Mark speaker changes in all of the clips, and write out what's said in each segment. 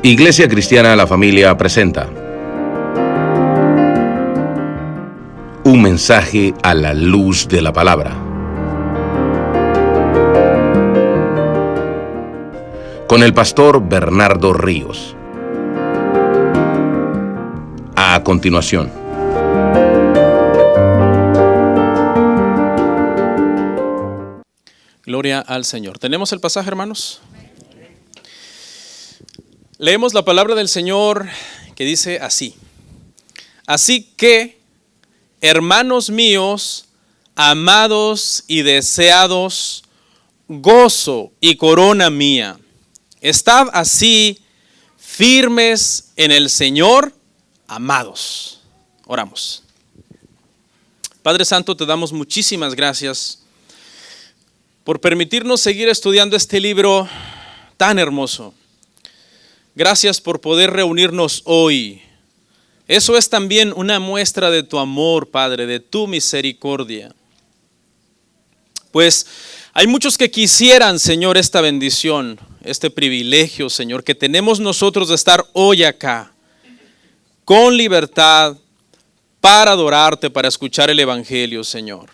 Speaker 1: Iglesia Cristiana La Familia presenta un mensaje a la luz de la palabra, con el pastor Bernardo Ríos. A continuación.
Speaker 2: Gloria al Señor. ¿Tenemos el pasaje, hermanos? Leemos la palabra del Señor que dice así: Así que, hermanos míos, amados y deseados, gozo y corona mía, estad así firmes en el Señor, amados. Oramos. Padre Santo, te damos muchísimas gracias por permitirnos seguir estudiando este libro tan hermoso. Gracias por poder reunirnos hoy. Eso es también una muestra de tu amor, Padre, de tu misericordia. Pues hay muchos que quisieran, Señor, esta bendición, este privilegio, Señor, que tenemos nosotros de estar hoy acá, con libertad, para adorarte, para escuchar el Evangelio, Señor.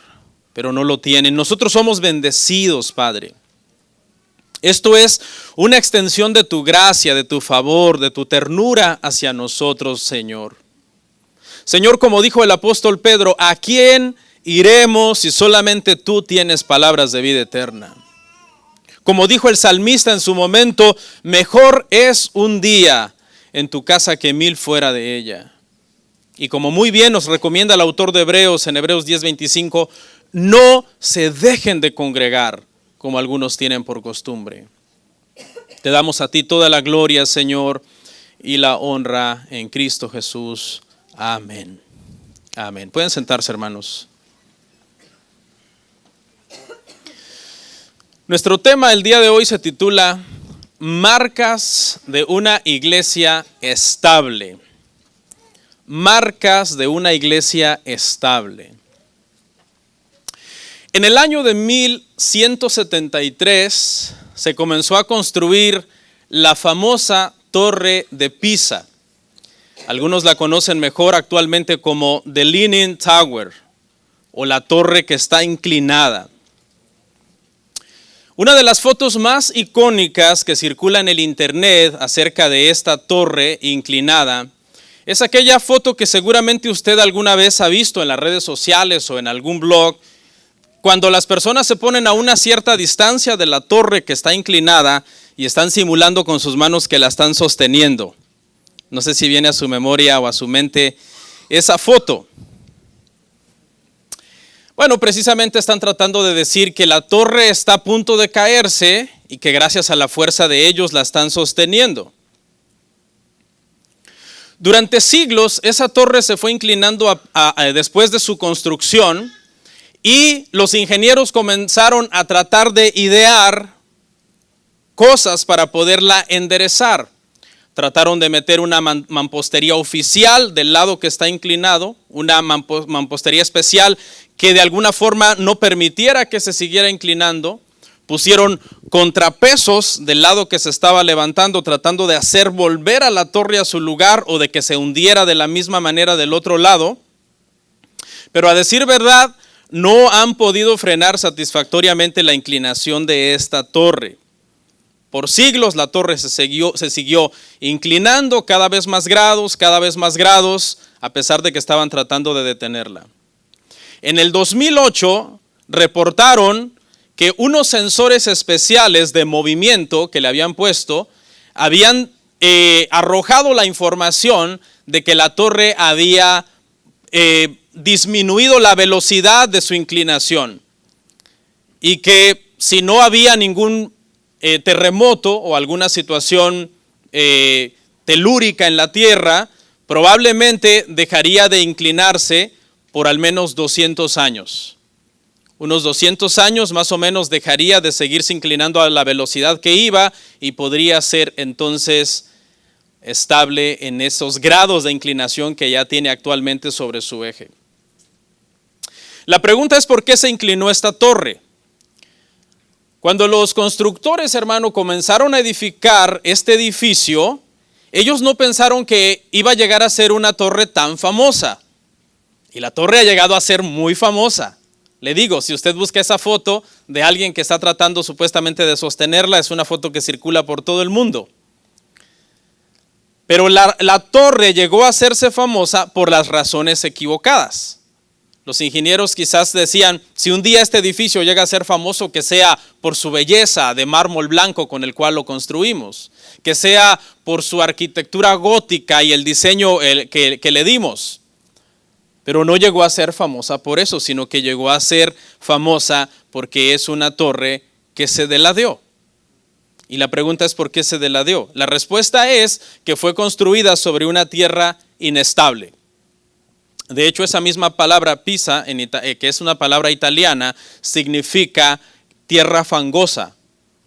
Speaker 2: Pero no lo tienen. Nosotros somos bendecidos, Padre. Esto es una extensión de tu gracia, de tu favor, de tu ternura hacia nosotros, Señor. Señor, como dijo el apóstol Pedro, ¿a quién iremos si solamente tú tienes palabras de vida eterna? Como dijo el salmista en su momento, mejor es un día en tu casa que 1000 fuera de ella. Y como muy bien nos recomienda el autor de Hebreos en Hebreos 10:25, no se dejen de congregar como algunos tienen por costumbre. Te damos a ti toda la gloria, Señor, y la honra en Cristo Jesús. Amén. Amén. Pueden sentarse, hermanos. Nuestro tema el día de hoy se titula Marcas de una iglesia estable. Marcas de una iglesia estable. En el año de 1173 se comenzó a construir la famosa Torre de Pisa. Algunos la conocen mejor actualmente como The Leaning Tower o la torre que está inclinada. Una de las fotos más icónicas que circula en el internet acerca de esta torre inclinada es aquella foto que seguramente usted alguna vez ha visto en las redes sociales o en algún blog, cuando las personas se ponen a una cierta distancia de la torre que está inclinada y están simulando con sus manos que la están sosteniendo. No sé si viene a su memoria o a su mente esa foto. Bueno, precisamente están tratando de decir que la torre está a punto de caerse y que gracias a la fuerza de ellos la están sosteniendo. Durante siglos esa torre se fue inclinando después de su construcción. Y los ingenieros comenzaron a tratar de idear cosas para poderla enderezar. Trataron de meter una mampostería oficial del lado que está inclinado, una mampostería especial que de alguna forma no permitiera que se siguiera inclinando. Pusieron contrapesos del lado que se estaba levantando, tratando de hacer volver a la torre a su lugar o de que se hundiera de la misma manera del otro lado. Pero a decir verdad, no han podido frenar satisfactoriamente la inclinación de esta torre. Por siglos la torre se siguió inclinando cada vez más grados, a pesar de que estaban tratando de detenerla. En el 2008 reportaron que unos sensores especiales de movimiento que le habían puesto habían arrojado la información de que la torre había disminuido la velocidad de su inclinación y que si no había ningún terremoto o alguna situación telúrica en la tierra, probablemente dejaría de inclinarse por al menos 200 años. Unos 200 años más o menos dejaría de seguirse inclinando a la velocidad que iba y podría ser entonces estable en esos grados de inclinación que ya tiene actualmente sobre su eje. La pregunta es: ¿por qué se inclinó esta torre? Cuando los constructores, hermano, comenzaron a edificar este edificio, ellos no pensaron que iba a llegar a ser una torre tan famosa. Y la torre ha llegado a ser muy famosa. Le digo, si usted busca esa foto de alguien que está tratando supuestamente de sostenerla, es una foto que circula por todo el mundo. Pero la torre llegó a hacerse famosa por las razones equivocadas. Los ingenieros quizás decían, si un día este edificio llega a ser famoso, que sea por su belleza de mármol blanco con el cual lo construimos, que sea por su arquitectura gótica y el diseño que le dimos. Pero no llegó a ser famosa por eso, sino que llegó a ser famosa porque es una torre que se deladeó. Y la pregunta es, ¿por qué se deladeó? La respuesta es que fue construida sobre una tierra inestable. De hecho, esa misma palabra pisa, que es una palabra italiana, significa tierra fangosa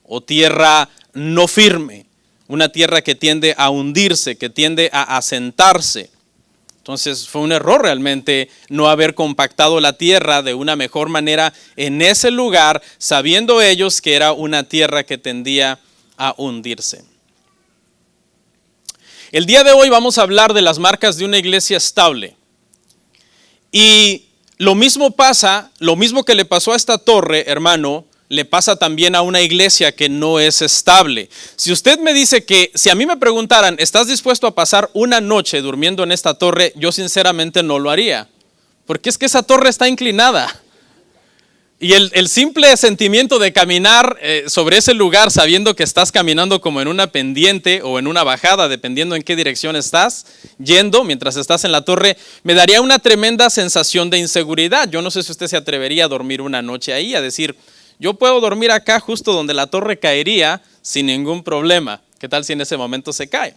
Speaker 2: o tierra no firme. Una tierra que tiende a hundirse, que tiende a asentarse. Entonces fue un error realmente no haber compactado la tierra de una mejor manera en ese lugar, sabiendo ellos que era una tierra que tendía a hundirse. El día de hoy vamos a hablar de las marcas de una iglesia estable. Y lo mismo que le pasó a esta torre, hermano, le pasa también a una iglesia que no es estable. Si usted me dice si a mí me preguntaran, ¿estás dispuesto a pasar una noche durmiendo en esta torre? Yo sinceramente no lo haría, porque es que esa torre está inclinada. Y el simple sentimiento de caminar sobre ese lugar sabiendo que estás caminando como en una pendiente o en una bajada, dependiendo en qué dirección estás yendo mientras estás en la torre, me daría una tremenda sensación de inseguridad. Yo no sé si usted se atrevería a dormir una noche ahí, a decir, yo puedo dormir acá justo donde la torre caería sin ningún problema. ¿Qué tal si en ese momento se cae?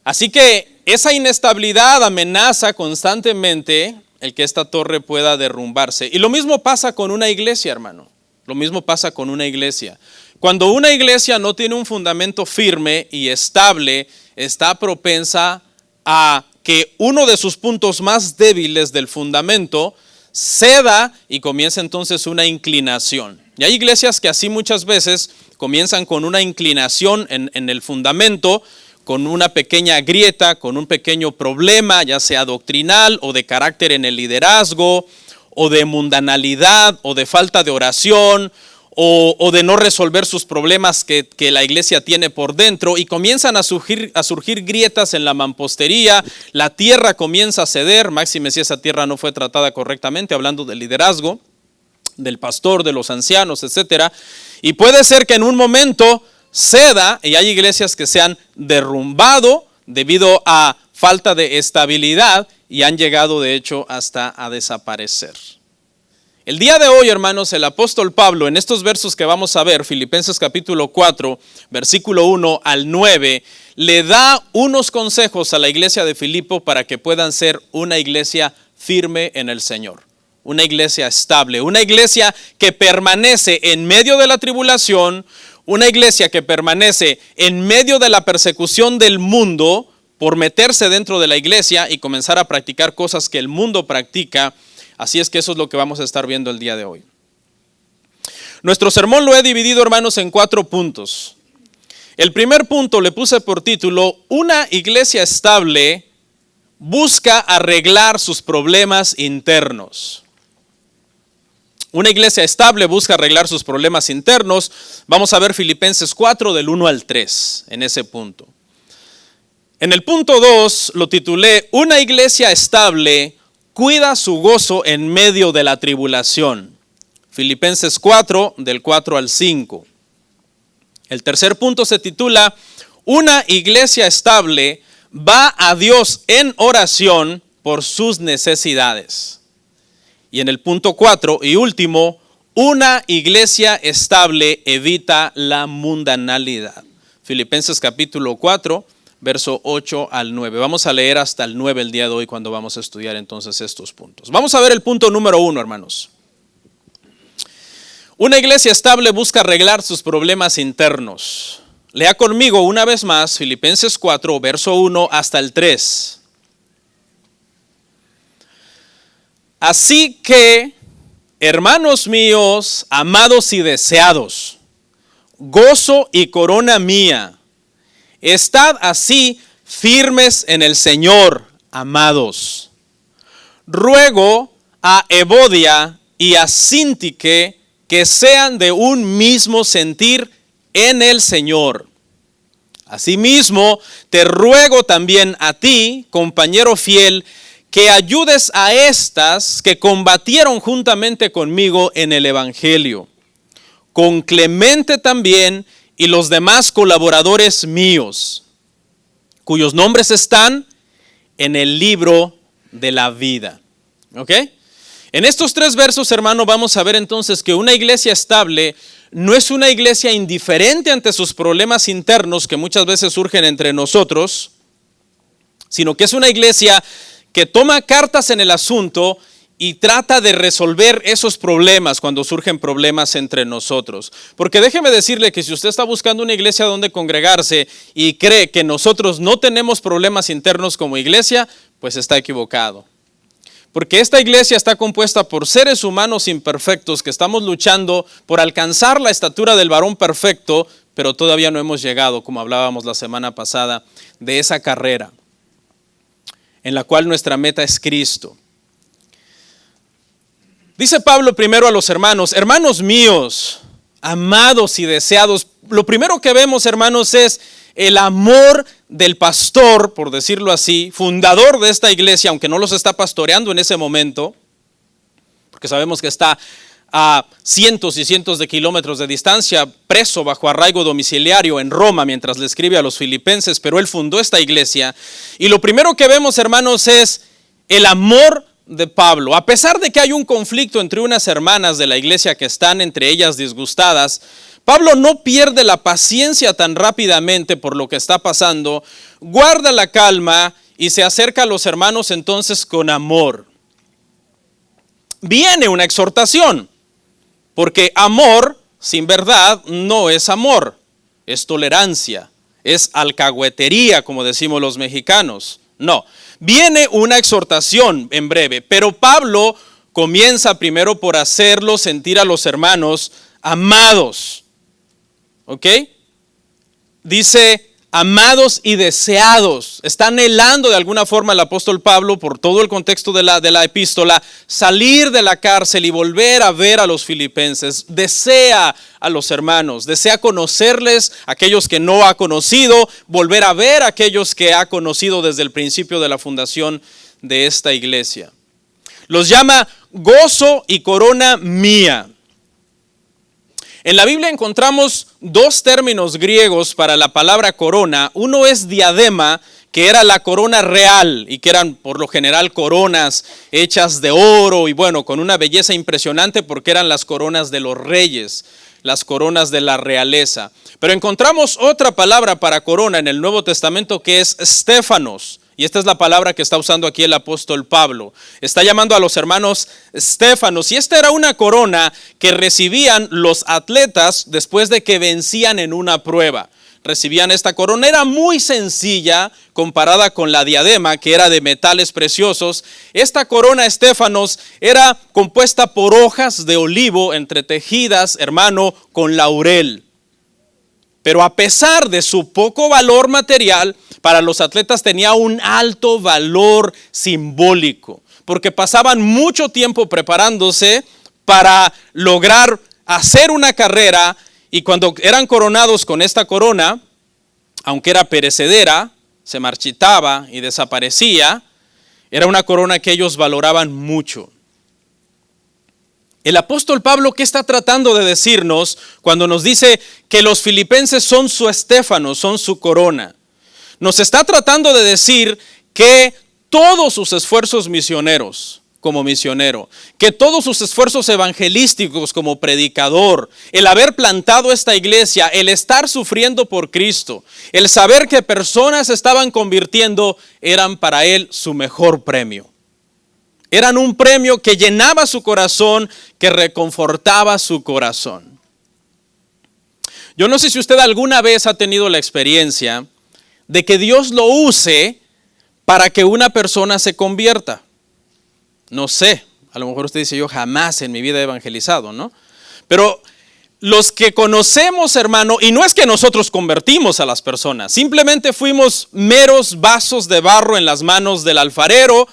Speaker 2: Así que esa inestabilidad amenaza constantemente el que esta torre pueda derrumbarse. Y lo mismo pasa con una iglesia, hermano. Lo mismo pasa con una iglesia. Cuando una iglesia no tiene un fundamento firme y estable, está propensa a que uno de sus puntos más débiles del fundamento ceda y comienza entonces una inclinación. Y hay iglesias que así muchas veces comienzan con una inclinación en el fundamento, con una pequeña grieta, con un pequeño problema, ya sea doctrinal o de carácter en el liderazgo, o de mundanalidad, o de falta de oración, o de no resolver sus problemas que la iglesia tiene por dentro, y comienzan a surgir grietas en la mampostería, la tierra comienza a ceder, máxime si esa tierra no fue tratada correctamente, hablando del liderazgo, del pastor, de los ancianos, etcétera, y puede ser que en un momento ceda, y hay iglesias que se han derrumbado debido a falta de estabilidad y han llegado de hecho hasta a desaparecer. El día de hoy, hermanos, el apóstol Pablo en estos versos que vamos a ver, Filipenses capítulo 4, versículo 1 al 9, le da unos consejos a la iglesia de Filipo para que puedan ser una iglesia firme en el Señor. Una iglesia estable, una iglesia que permanece en medio de la tribulación, una iglesia que permanece en medio de la persecución del mundo por meterse dentro de la iglesia y comenzar a practicar cosas que el mundo practica. Así es que eso es lo que vamos a estar viendo el día de hoy. Nuestro sermón lo he dividido, hermanos, en 4 puntos. El primer punto le puse por título, una iglesia estable busca arreglar sus problemas internos. Una iglesia estable busca arreglar sus problemas internos. Vamos a ver Filipenses 4 del 1 al 3 en ese punto. En el punto 2 lo titulé, una iglesia estable cuida su gozo en medio de la tribulación. Filipenses 4 del 4 al 5. El tercer punto se titula, una iglesia estable va a Dios en oración por sus necesidades. Y en el punto 4 y último, una iglesia estable evita la mundanalidad. Filipenses capítulo 4, verso 8 al 9. Vamos a leer hasta el 9 el día de hoy cuando vamos a estudiar entonces estos puntos. Vamos a ver el punto número 1, hermanos. Una iglesia estable busca arreglar sus problemas internos. Lea conmigo una vez más Filipenses 4, verso 1 hasta el 3. Así que, hermanos míos, amados y deseados, gozo y corona mía, Estad así firmes en el Señor, amados. Ruego a Evodia y a Síntique que sean de un mismo sentir en el Señor. Asimismo, te ruego también a ti, compañero fiel, que ayudes a estas que combatieron juntamente conmigo en el Evangelio, con Clemente también y los demás colaboradores míos, cuyos nombres están en el libro de la vida. ¿Ok? En estos 3 versos, hermano, vamos a ver entonces que una iglesia estable no es una iglesia indiferente ante sus problemas internos que muchas veces surgen entre nosotros, sino que es una iglesia que toma cartas en el asunto y trata de resolver esos problemas cuando surgen problemas entre nosotros. Porque déjeme decirle que si usted está buscando una iglesia donde congregarse y cree que nosotros no tenemos problemas internos como iglesia, pues está equivocado. Porque esta iglesia está compuesta por seres humanos imperfectos que estamos luchando por alcanzar la estatura del varón perfecto, pero todavía no hemos llegado, como hablábamos la semana pasada, de esa carrera en la cual nuestra meta es Cristo. Dice Pablo primero a los hermanos: hermanos míos, amados y deseados. Lo primero que vemos, hermanos, es el amor del pastor, por decirlo así, fundador de esta iglesia, aunque no los está pastoreando en ese momento, porque sabemos que está a cientos y cientos de kilómetros de distancia, preso bajo arraigo domiciliario en Roma, mientras le escribe a los filipenses, pero él fundó esta iglesia. Y lo primero que vemos, hermanos, es el amor de Pablo. A pesar de que hay un conflicto entre unas hermanas de la iglesia que están entre ellas disgustadas, Pablo no pierde la paciencia tan rápidamente por lo que está pasando, guarda la calma y se acerca a los hermanos entonces con amor. Viene una exhortación, porque amor sin verdad no es amor, es tolerancia, es alcahuetería, como decimos los mexicanos. No, viene una exhortación en breve, pero Pablo comienza primero por hacerlo sentir a los hermanos amados. ¿Ok? Dice amados y deseados. Está anhelando de alguna forma el apóstol Pablo, por todo el contexto de la epístola, salir de la cárcel y volver a ver a los filipenses. Desea a los hermanos, desea conocerles, aquellos que no ha conocido, volver a ver a aquellos que ha conocido desde el principio de la fundación de esta iglesia. Los llama gozo y corona mía. En la Biblia encontramos 2 términos griegos para la palabra corona. Uno es diadema, que era la corona real y que eran por lo general coronas hechas de oro y bueno, con una belleza impresionante porque eran las coronas de los reyes, las coronas de la realeza. Pero encontramos otra palabra para corona en el Nuevo Testamento que es Stéfanos. Y esta es la palabra que está usando aquí el apóstol Pablo. Está llamando a los hermanos Stéfanos. Y esta era una corona que recibían los atletas después de que vencían en una prueba. Recibían esta corona. Era muy sencilla comparada con la diadema, que era de metales preciosos. Esta corona Stéfanos era compuesta por hojas de olivo entretejidas, hermano, con laurel. Pero a pesar de su poco valor material, para los atletas tenía un alto valor simbólico, porque pasaban mucho tiempo preparándose para lograr hacer una carrera, y cuando eran coronados con esta corona, aunque era perecedera, se marchitaba y desaparecía, era una corona que ellos valoraban mucho. El apóstol Pablo, ¿qué está tratando de decirnos cuando nos dice que los filipenses son su Estéfano, son su corona? Nos está tratando de decir que todos sus esfuerzos misioneros como misionero, que todos sus esfuerzos evangelísticos como predicador, el haber plantado esta iglesia, el estar sufriendo por Cristo, el saber que personas se estaban convirtiendo, eran para él su mejor premio. Eran un premio que llenaba su corazón, que reconfortaba su corazón. Yo no sé si usted alguna vez ha tenido la experiencia de que Dios lo use para que una persona se convierta. No sé, a lo mejor usted dice, yo jamás en mi vida he evangelizado, ¿no? Pero los que conocemos, hermano, y no es que nosotros convertimos a las personas, simplemente fuimos meros vasos de barro en las manos del alfarero,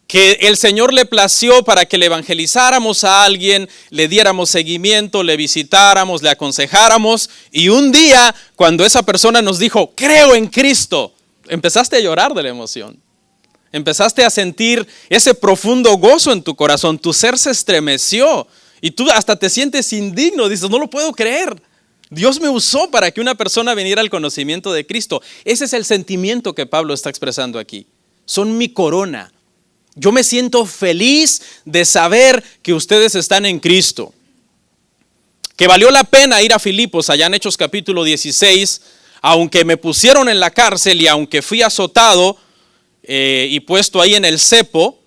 Speaker 2: que el Señor le plació para que le evangelizáramos a alguien, le diéramos seguimiento, le visitáramos, le aconsejáramos, y un día, cuando esa persona nos dijo, creo en Cristo, empezaste a llorar de la emoción. Empezaste a sentir ese profundo gozo en tu corazón, tu ser se estremeció y tú hasta te sientes indigno, dices, no lo puedo creer. Dios me usó para que una persona viniera al conocimiento de Cristo. Ese es el sentimiento que Pablo está expresando aquí. Son mi corona. Yo me siento feliz de saber que ustedes están en Cristo. Que valió la pena ir a Filipos, allá en Hechos capítulo 16, aunque me pusieron en la cárcel y aunque fui azotado y puesto ahí en el cepo,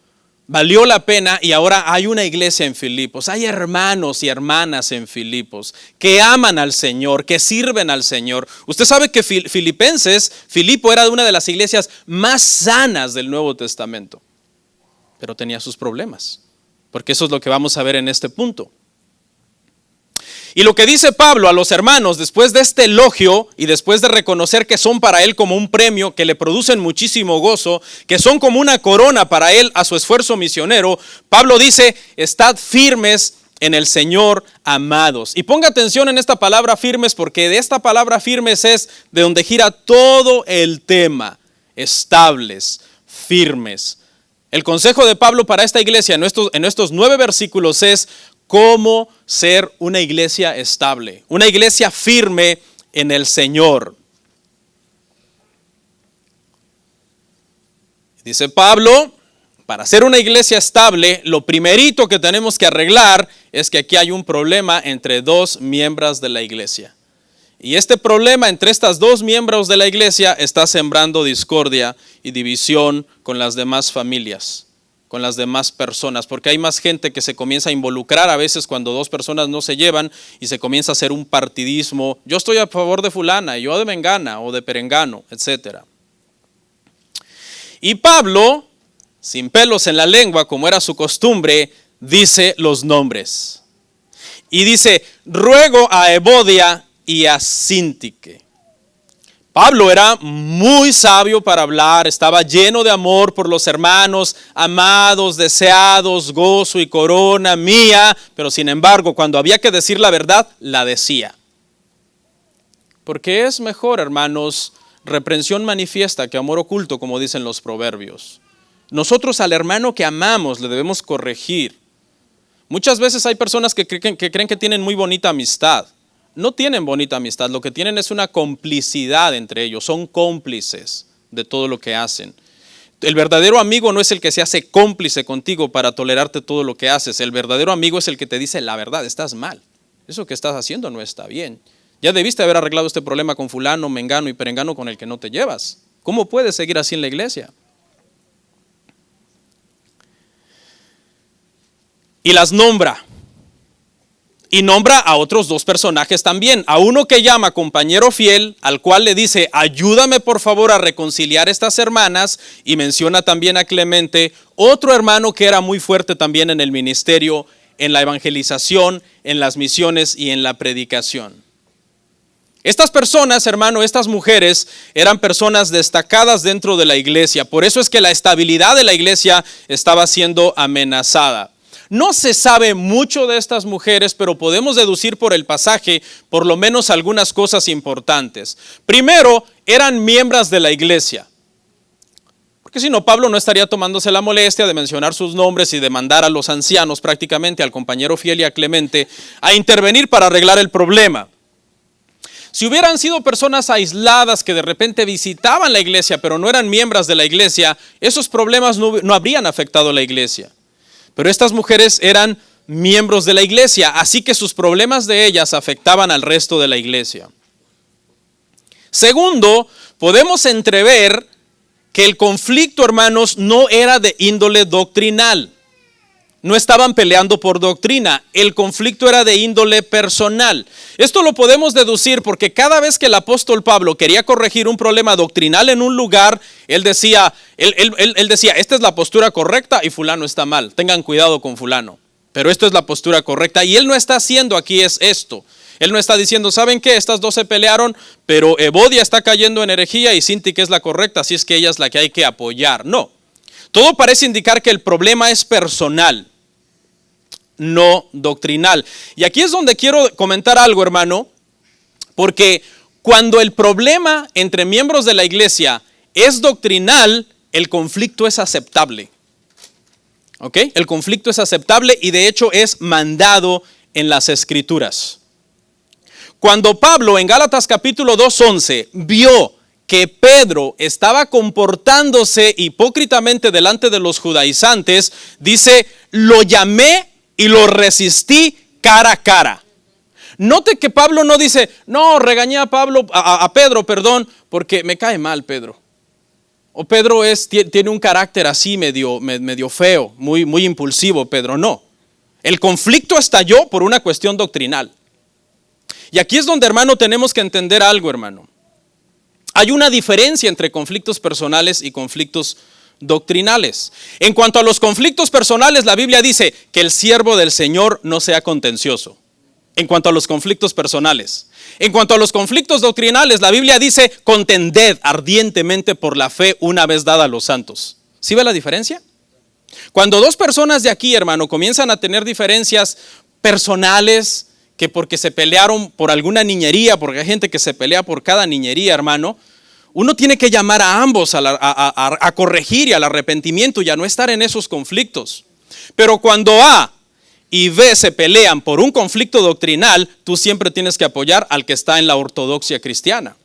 Speaker 2: valió la pena y ahora hay una iglesia en Filipos. Hay hermanos y hermanas en Filipos que aman al Señor, que sirven al Señor. Usted sabe que Filipo era una de las iglesias más sanas del Nuevo Testamento, pero tenía sus problemas, porque eso es lo que vamos a ver en este punto. Y lo que dice Pablo a los hermanos después de este elogio y después de reconocer que son para él como un premio, que le producen muchísimo gozo, que son como una corona para él a su esfuerzo misionero, Pablo dice, estad firmes en el Señor, amados. Y ponga atención en esta palabra firmes, porque de esta palabra firmes es de donde gira todo el tema. Estables, firmes. El consejo de Pablo para esta iglesia en estos 9 versículos es cómo ser una iglesia estable, una iglesia firme en el Señor. Dice Pablo, para ser una iglesia estable, lo primerito que tenemos que arreglar es que aquí hay un problema entre 2 miembros de la iglesia. Y este problema entre estas 2 miembros de la iglesia está sembrando discordia y división con las demás familias, con las demás personas, porque hay más gente que se comienza a involucrar a veces cuando 2 personas no se llevan y se comienza a hacer un partidismo. Yo estoy a favor de fulana, yo de mengana o de perengano, etc. Y Pablo, sin pelos en la lengua, como era su costumbre, dice los nombres. Y dice, ruego a Evodia y a Síntique. Pablo era muy sabio para hablar, estaba lleno de amor por los hermanos, amados, deseados, gozo y corona mía, pero sin embargo, cuando había que decir la verdad, la decía. Porque es mejor, hermanos, reprensión manifiesta que amor oculto, como dicen los proverbios. Nosotros al hermano que amamos le debemos corregir. Muchas veces hay personas que creen que tienen muy bonita amistad. No tienen bonita amistad, lo que tienen es una complicidad entre ellos, son cómplices de todo lo que hacen. El verdadero amigo no es el que se hace cómplice contigo para tolerarte todo lo que haces. El verdadero amigo es el que te dice la verdad, estás mal, eso que estás haciendo no está bien. Ya debiste haber arreglado este problema con fulano, mengano y perengano con el que no te llevas. ¿Cómo puedes seguir así en la iglesia? Y las nombra. Y nombra a otros 2 personajes también, a uno que llama compañero fiel, al cual le dice, ayúdame por favor a reconciliar estas hermanas, y menciona también a Clemente, otro hermano que era muy fuerte también en el ministerio, en la evangelización, en las misiones y en la predicación. Estas personas, hermano, estas mujeres eran personas destacadas dentro de la iglesia, por eso es que la estabilidad de la iglesia estaba siendo amenazada. No se sabe mucho de estas mujeres, pero podemos deducir por el pasaje por lo menos algunas cosas importantes. Primero, eran miembros de la iglesia. Porque si no, Pablo no estaría tomándose la molestia de mencionar sus nombres y de mandar a los ancianos, prácticamente al compañero fiel y a Clemente, a intervenir para arreglar el problema. Si hubieran sido personas aisladas que de repente visitaban la iglesia, pero no eran miembros de la iglesia, esos problemas no habrían afectado a la iglesia. Pero estas mujeres eran miembros de la iglesia, así que sus problemas de ellas afectaban al resto de la iglesia. Segundo, podemos entrever que el conflicto, hermanos, no era de índole doctrinal. No estaban peleando por doctrina, el conflicto era de índole personal. Esto lo podemos deducir porque cada vez que el apóstol Pablo quería corregir un problema doctrinal en un lugar, él decía, esta es la postura correcta y fulano está mal, tengan cuidado con fulano. Pero esto es la postura correcta y él no está haciendo aquí es esto. Él no está diciendo, ¿saben qué? Estas dos se pelearon, pero Evodia está cayendo en herejía y Síntique es la correcta, así es que ella es la que hay que apoyar. No. Todo parece indicar que el problema es personal, no doctrinal. Y aquí es donde quiero comentar algo, hermano, porque cuando el problema entre miembros de la iglesia es doctrinal, el conflicto es aceptable. ¿Ok? El conflicto es aceptable y de hecho es mandado en las Escrituras. Cuando Pablo en Gálatas capítulo 2:11 vio que Pedro estaba comportándose hipócritamente delante de los judaizantes, dice, lo llamé y lo resistí cara a cara. Note que Pablo no dice, no, regañé a Pedro, porque me cae mal Pedro. O Pedro tiene un carácter así medio feo, muy impulsivo, Pedro. No, el conflicto estalló por una cuestión doctrinal. Y aquí es donde, hermano, tenemos que entender algo, hermano. Hay una diferencia entre conflictos personales y conflictos doctrinales. En cuanto a los conflictos personales, la Biblia dice que el siervo del Señor no sea contencioso. En cuanto a los conflictos personales. En cuanto a los conflictos doctrinales, la Biblia dice, contended ardientemente por la fe una vez dada a los santos. ¿Sí ve la diferencia? Cuando dos personas de aquí, hermano, comienzan a tener diferencias personales, que porque se pelearon por alguna niñería, porque hay gente que se pelea por cada niñería, hermano, uno tiene que llamar a ambos a corregir y al arrepentimiento y a no estar en esos conflictos. Pero cuando A y B se pelean por un conflicto doctrinal, tú siempre tienes que apoyar al que está en la ortodoxia cristiana.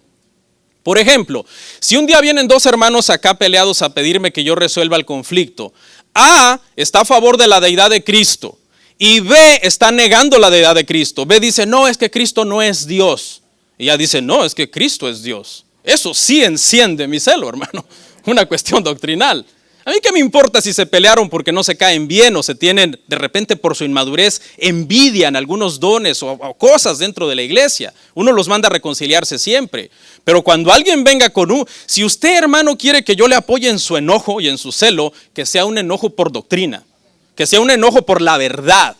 Speaker 2: Por ejemplo, si un día vienen dos hermanos acá peleados a pedirme que yo resuelva el conflicto, A está a favor de la deidad de Cristo y B está negando la deidad de Cristo. B dice, no, es que Cristo no es Dios. Y A dice, no, es que Cristo es Dios. Eso sí enciende mi celo, hermano. Una cuestión doctrinal. A mí qué me importa si se pelearon porque no se caen bien o se tienen de repente por su inmadurez envidian algunos dones o cosas dentro de la iglesia. Uno los manda a reconciliarse siempre. Pero cuando alguien venga si usted, hermano, quiere que yo le apoye en su enojo y en su celo, que sea un enojo por doctrina, que sea un enojo por la verdad.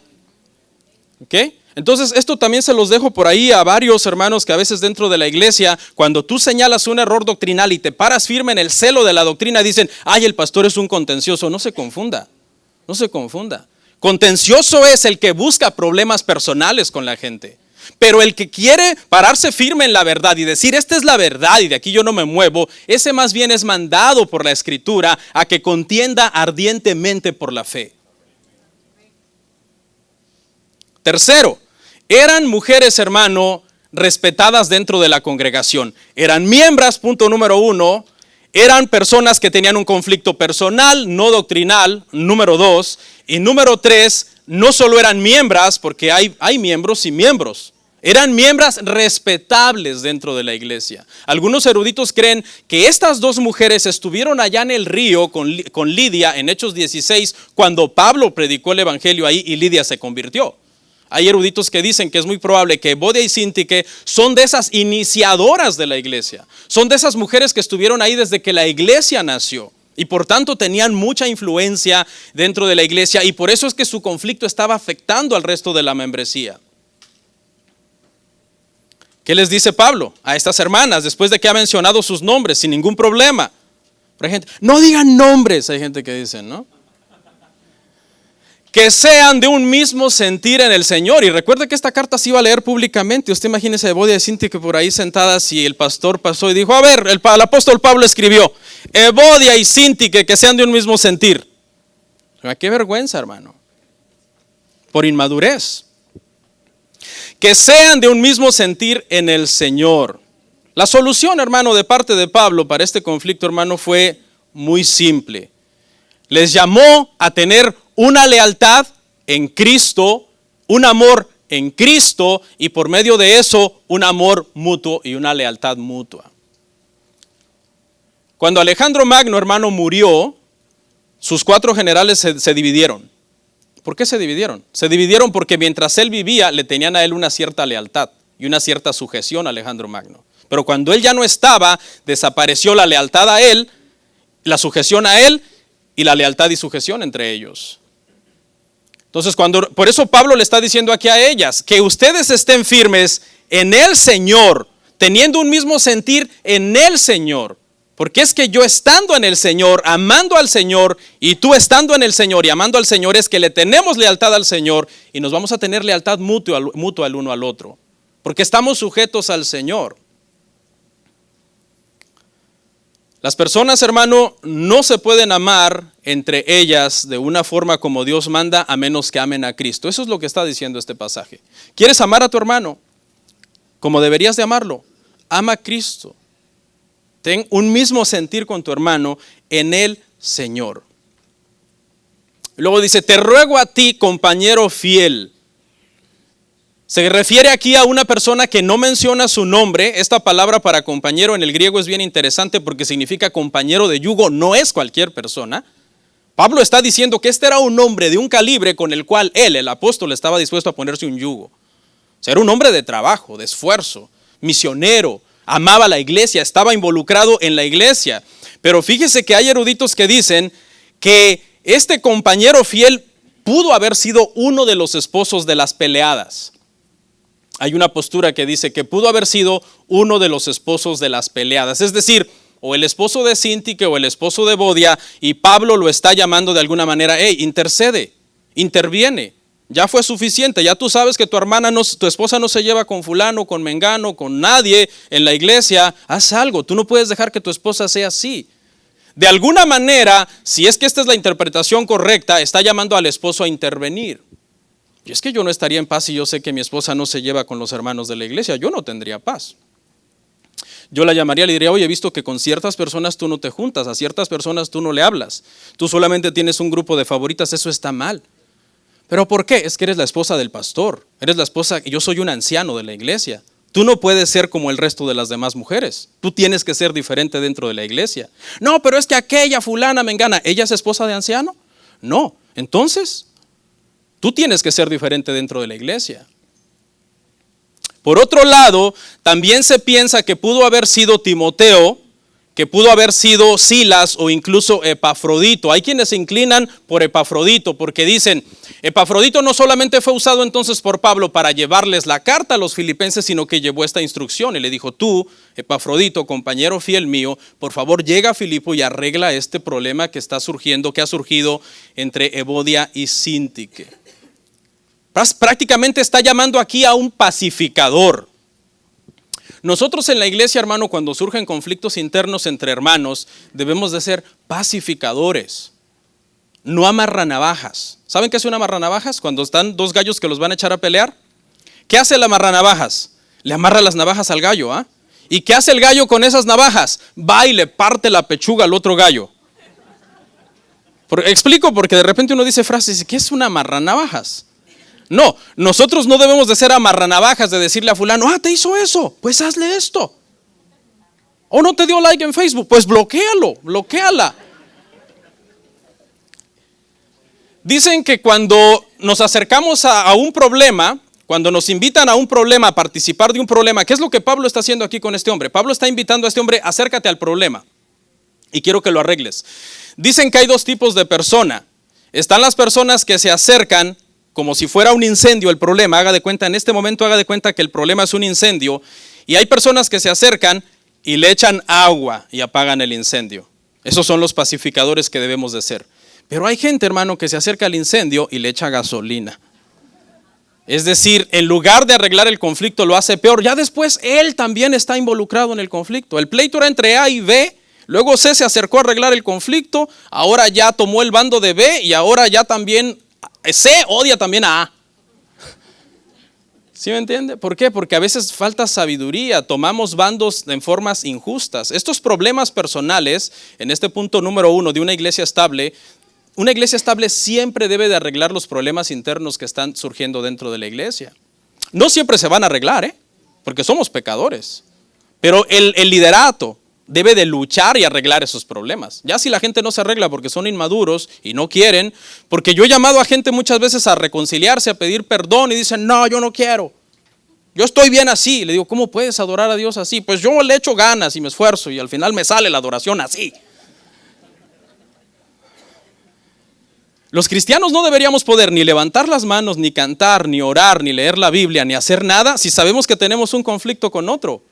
Speaker 2: ¿Ok? Entonces esto también se los dejo por ahí a varios hermanos que a veces dentro de la iglesia, cuando tú señalas un error doctrinal y te paras firme en el celo de la doctrina, dicen, ay, el pastor es un contencioso. No se confunda, no se confunda. Contencioso es el que busca problemas personales con la gente. Pero el que quiere pararse firme en la verdad y decir, esta es la verdad y de aquí yo no me muevo, ese más bien es mandado por la Escritura a que contienda ardientemente por la fe. Tercero, eran mujeres, hermano, respetadas dentro de la congregación. Eran miembros, punto número 1. Eran personas que tenían un conflicto personal, no doctrinal, número 2. Y número 3, no solo eran miembros, porque hay miembros y miembros. Eran miembros respetables dentro de la iglesia. Algunos eruditos creen que estas dos mujeres estuvieron allá en el río con Lidia en Hechos 16, cuando Pablo predicó el evangelio ahí y Lidia se convirtió. Hay eruditos que dicen que es muy probable que Evodia y Síntique son de esas iniciadoras de la iglesia. Son de esas mujeres que estuvieron ahí desde que la iglesia nació. Y por tanto tenían mucha influencia dentro de la iglesia. Y por eso es que su conflicto estaba afectando al resto de la membresía. ¿Qué les dice Pablo a estas hermanas después de que ha mencionado sus nombres sin ningún problema? Hay gente, no digan nombres, hay gente que dice, ¿no? Que sean de un mismo sentir en el Señor. Y recuerde que esta carta se iba a leer públicamente. Usted imagínese a Evodia y Síntique por ahí sentadas y el pastor pasó y dijo, a ver, el apóstol Pablo escribió, Evodia y Síntique que sean de un mismo sentir. Qué vergüenza, hermano. Por inmadurez. Que sean de un mismo sentir en el Señor. La solución, hermano, de parte de Pablo para este conflicto, hermano, fue muy simple. Les llamó a tener una lealtad en Cristo, un amor en Cristo y por medio de eso un amor mutuo y una lealtad mutua. Cuando Alejandro Magno, hermano, murió, sus 4 generales se dividieron. ¿Por qué se dividieron? Se dividieron porque mientras él vivía le tenían a él una cierta lealtad y una cierta sujeción a Alejandro Magno. Pero cuando él ya no estaba, desapareció la lealtad a él, la sujeción a él y la lealtad y sujeción entre ellos. Entonces, por eso Pablo le está diciendo aquí a ellas, que ustedes estén firmes en el Señor, teniendo un mismo sentir en el Señor. Porque es que yo estando en el Señor, amando al Señor, y tú estando en el Señor y amando al Señor, es que le tenemos lealtad al Señor y nos vamos a tener lealtad mutua el uno al otro. Porque estamos sujetos al Señor. Las personas, hermano, no se pueden amar entre ellas de una forma como Dios manda, a menos que amen a Cristo. Eso es lo que está diciendo este pasaje. ¿Quieres amar a tu hermano como deberías de amarlo? Ama a Cristo. Ten un mismo sentir con tu hermano en el Señor. Luego dice, te ruego a ti, compañero fiel. Se refiere aquí a una persona que no menciona su nombre. Esta palabra para compañero en el griego es bien interesante porque significa compañero de yugo, no es cualquier persona. Pablo está diciendo que este era un hombre de un calibre con el cual él, el apóstol, estaba dispuesto a ponerse un yugo. O sea, era un hombre de trabajo, de esfuerzo, misionero, amaba la iglesia, estaba involucrado en la iglesia. Pero fíjese que hay eruditos que dicen que este compañero fiel pudo haber sido uno de los esposos de las peleadas. Hay una postura que dice que pudo haber sido uno de los esposos de las peleadas. Es decir, o el esposo de Sintique o el esposo de Evodia, y Pablo lo está llamando de alguna manera, hey, intercede, interviene. Ya fue suficiente, ya tú sabes que tu esposa no se lleva con fulano, con mengano, con nadie en la iglesia. Haz algo, tú no puedes dejar que tu esposa sea así. De alguna manera, si es que esta es la interpretación correcta, está llamando al esposo a intervenir. Y es que yo no estaría en paz si yo sé que mi esposa no se lleva con los hermanos de la iglesia, yo no tendría paz. Yo la llamaría y le diría, oye, he visto que con ciertas personas tú no te juntas, a ciertas personas tú no le hablas, tú solamente tienes un grupo de favoritas, eso está mal. ¿Pero por qué? Es que eres la esposa del pastor, eres la esposa, yo soy un anciano de la iglesia. Tú no puedes ser como el resto de las demás mujeres, tú tienes que ser diferente dentro de la iglesia. No, pero es que aquella fulana mengana, ¿ella es esposa de anciano? No, entonces tú tienes que ser diferente dentro de la iglesia. Por otro lado, también se piensa que pudo haber sido Timoteo, que pudo haber sido Silas o incluso Epafrodito. Hay quienes se inclinan por Epafrodito porque dicen, Epafrodito no solamente fue usado entonces por Pablo para llevarles la carta a los filipenses, sino que llevó esta instrucción y le dijo, tú, Epafrodito, compañero fiel mío, por favor llega a Filipo y arregla este problema que está surgiendo, que ha surgido entre Evodia y Sintique. Prácticamente está llamando aquí a un pacificador. Nosotros en la iglesia, hermano, cuando surgen conflictos internos entre hermanos, debemos de ser pacificadores, no amarranavajas. ¿Saben qué es un amarranavajas? Cuando están dos gallos que los van a echar a pelear. ¿Qué hace el amarranavajas? Le amarra las navajas al gallo, ¿ah? ¿Y qué hace el gallo con esas navajas? Va y le parte la pechuga al otro gallo. Explico porque de repente uno dice frases, ¿qué es un amarranavajas? No, nosotros no debemos de ser amarranavajas de decirle a fulano, te hizo eso, pues hazle esto. O no te dio like en Facebook, pues bloquéala. Dicen que cuando nos acercamos a un problema, cuando nos invitan a un problema, a participar de un problema, ¿qué es lo que Pablo está haciendo aquí con este hombre? Pablo está invitando a este hombre, acércate al problema y quiero que lo arregles. Dicen que hay dos tipos de persona. Están las personas que se acercan como si fuera un incendio el problema, haga de cuenta, en este momento haga de cuenta que el problema es un incendio, y hay personas que se acercan y le echan agua y apagan el incendio. Esos son los pacificadores que debemos de ser. Pero hay gente, hermano, que se acerca al incendio y le echa gasolina. Es decir, en lugar de arreglar el conflicto lo hace peor, ya después él también está involucrado en el conflicto. El pleito era entre A y B, luego C se acercó a arreglar el conflicto, ahora ya tomó el bando de B y ahora ya también C odia también a A. ¿Sí me entiende? ¿Por qué? Porque a veces falta sabiduría, tomamos bandos en formas injustas. Estos problemas personales, en este punto número 1 de una iglesia estable siempre debe de arreglar los problemas internos que están surgiendo dentro de la iglesia. No siempre se van a arreglar, porque somos pecadores. Pero el liderato debe de luchar y arreglar esos problemas. Ya si la gente no se arregla porque son inmaduros y no quieren, porque yo he llamado a gente muchas veces a reconciliarse, a pedir perdón y dicen, no, yo no quiero. Yo estoy bien así. Le digo, ¿cómo puedes adorar a Dios así? Pues yo le echo ganas y me esfuerzo y al final me sale la adoración así. Los cristianos no deberíamos poder ni levantar las manos, ni cantar, ni orar, ni leer la Biblia, ni hacer nada si sabemos que tenemos un conflicto con otro,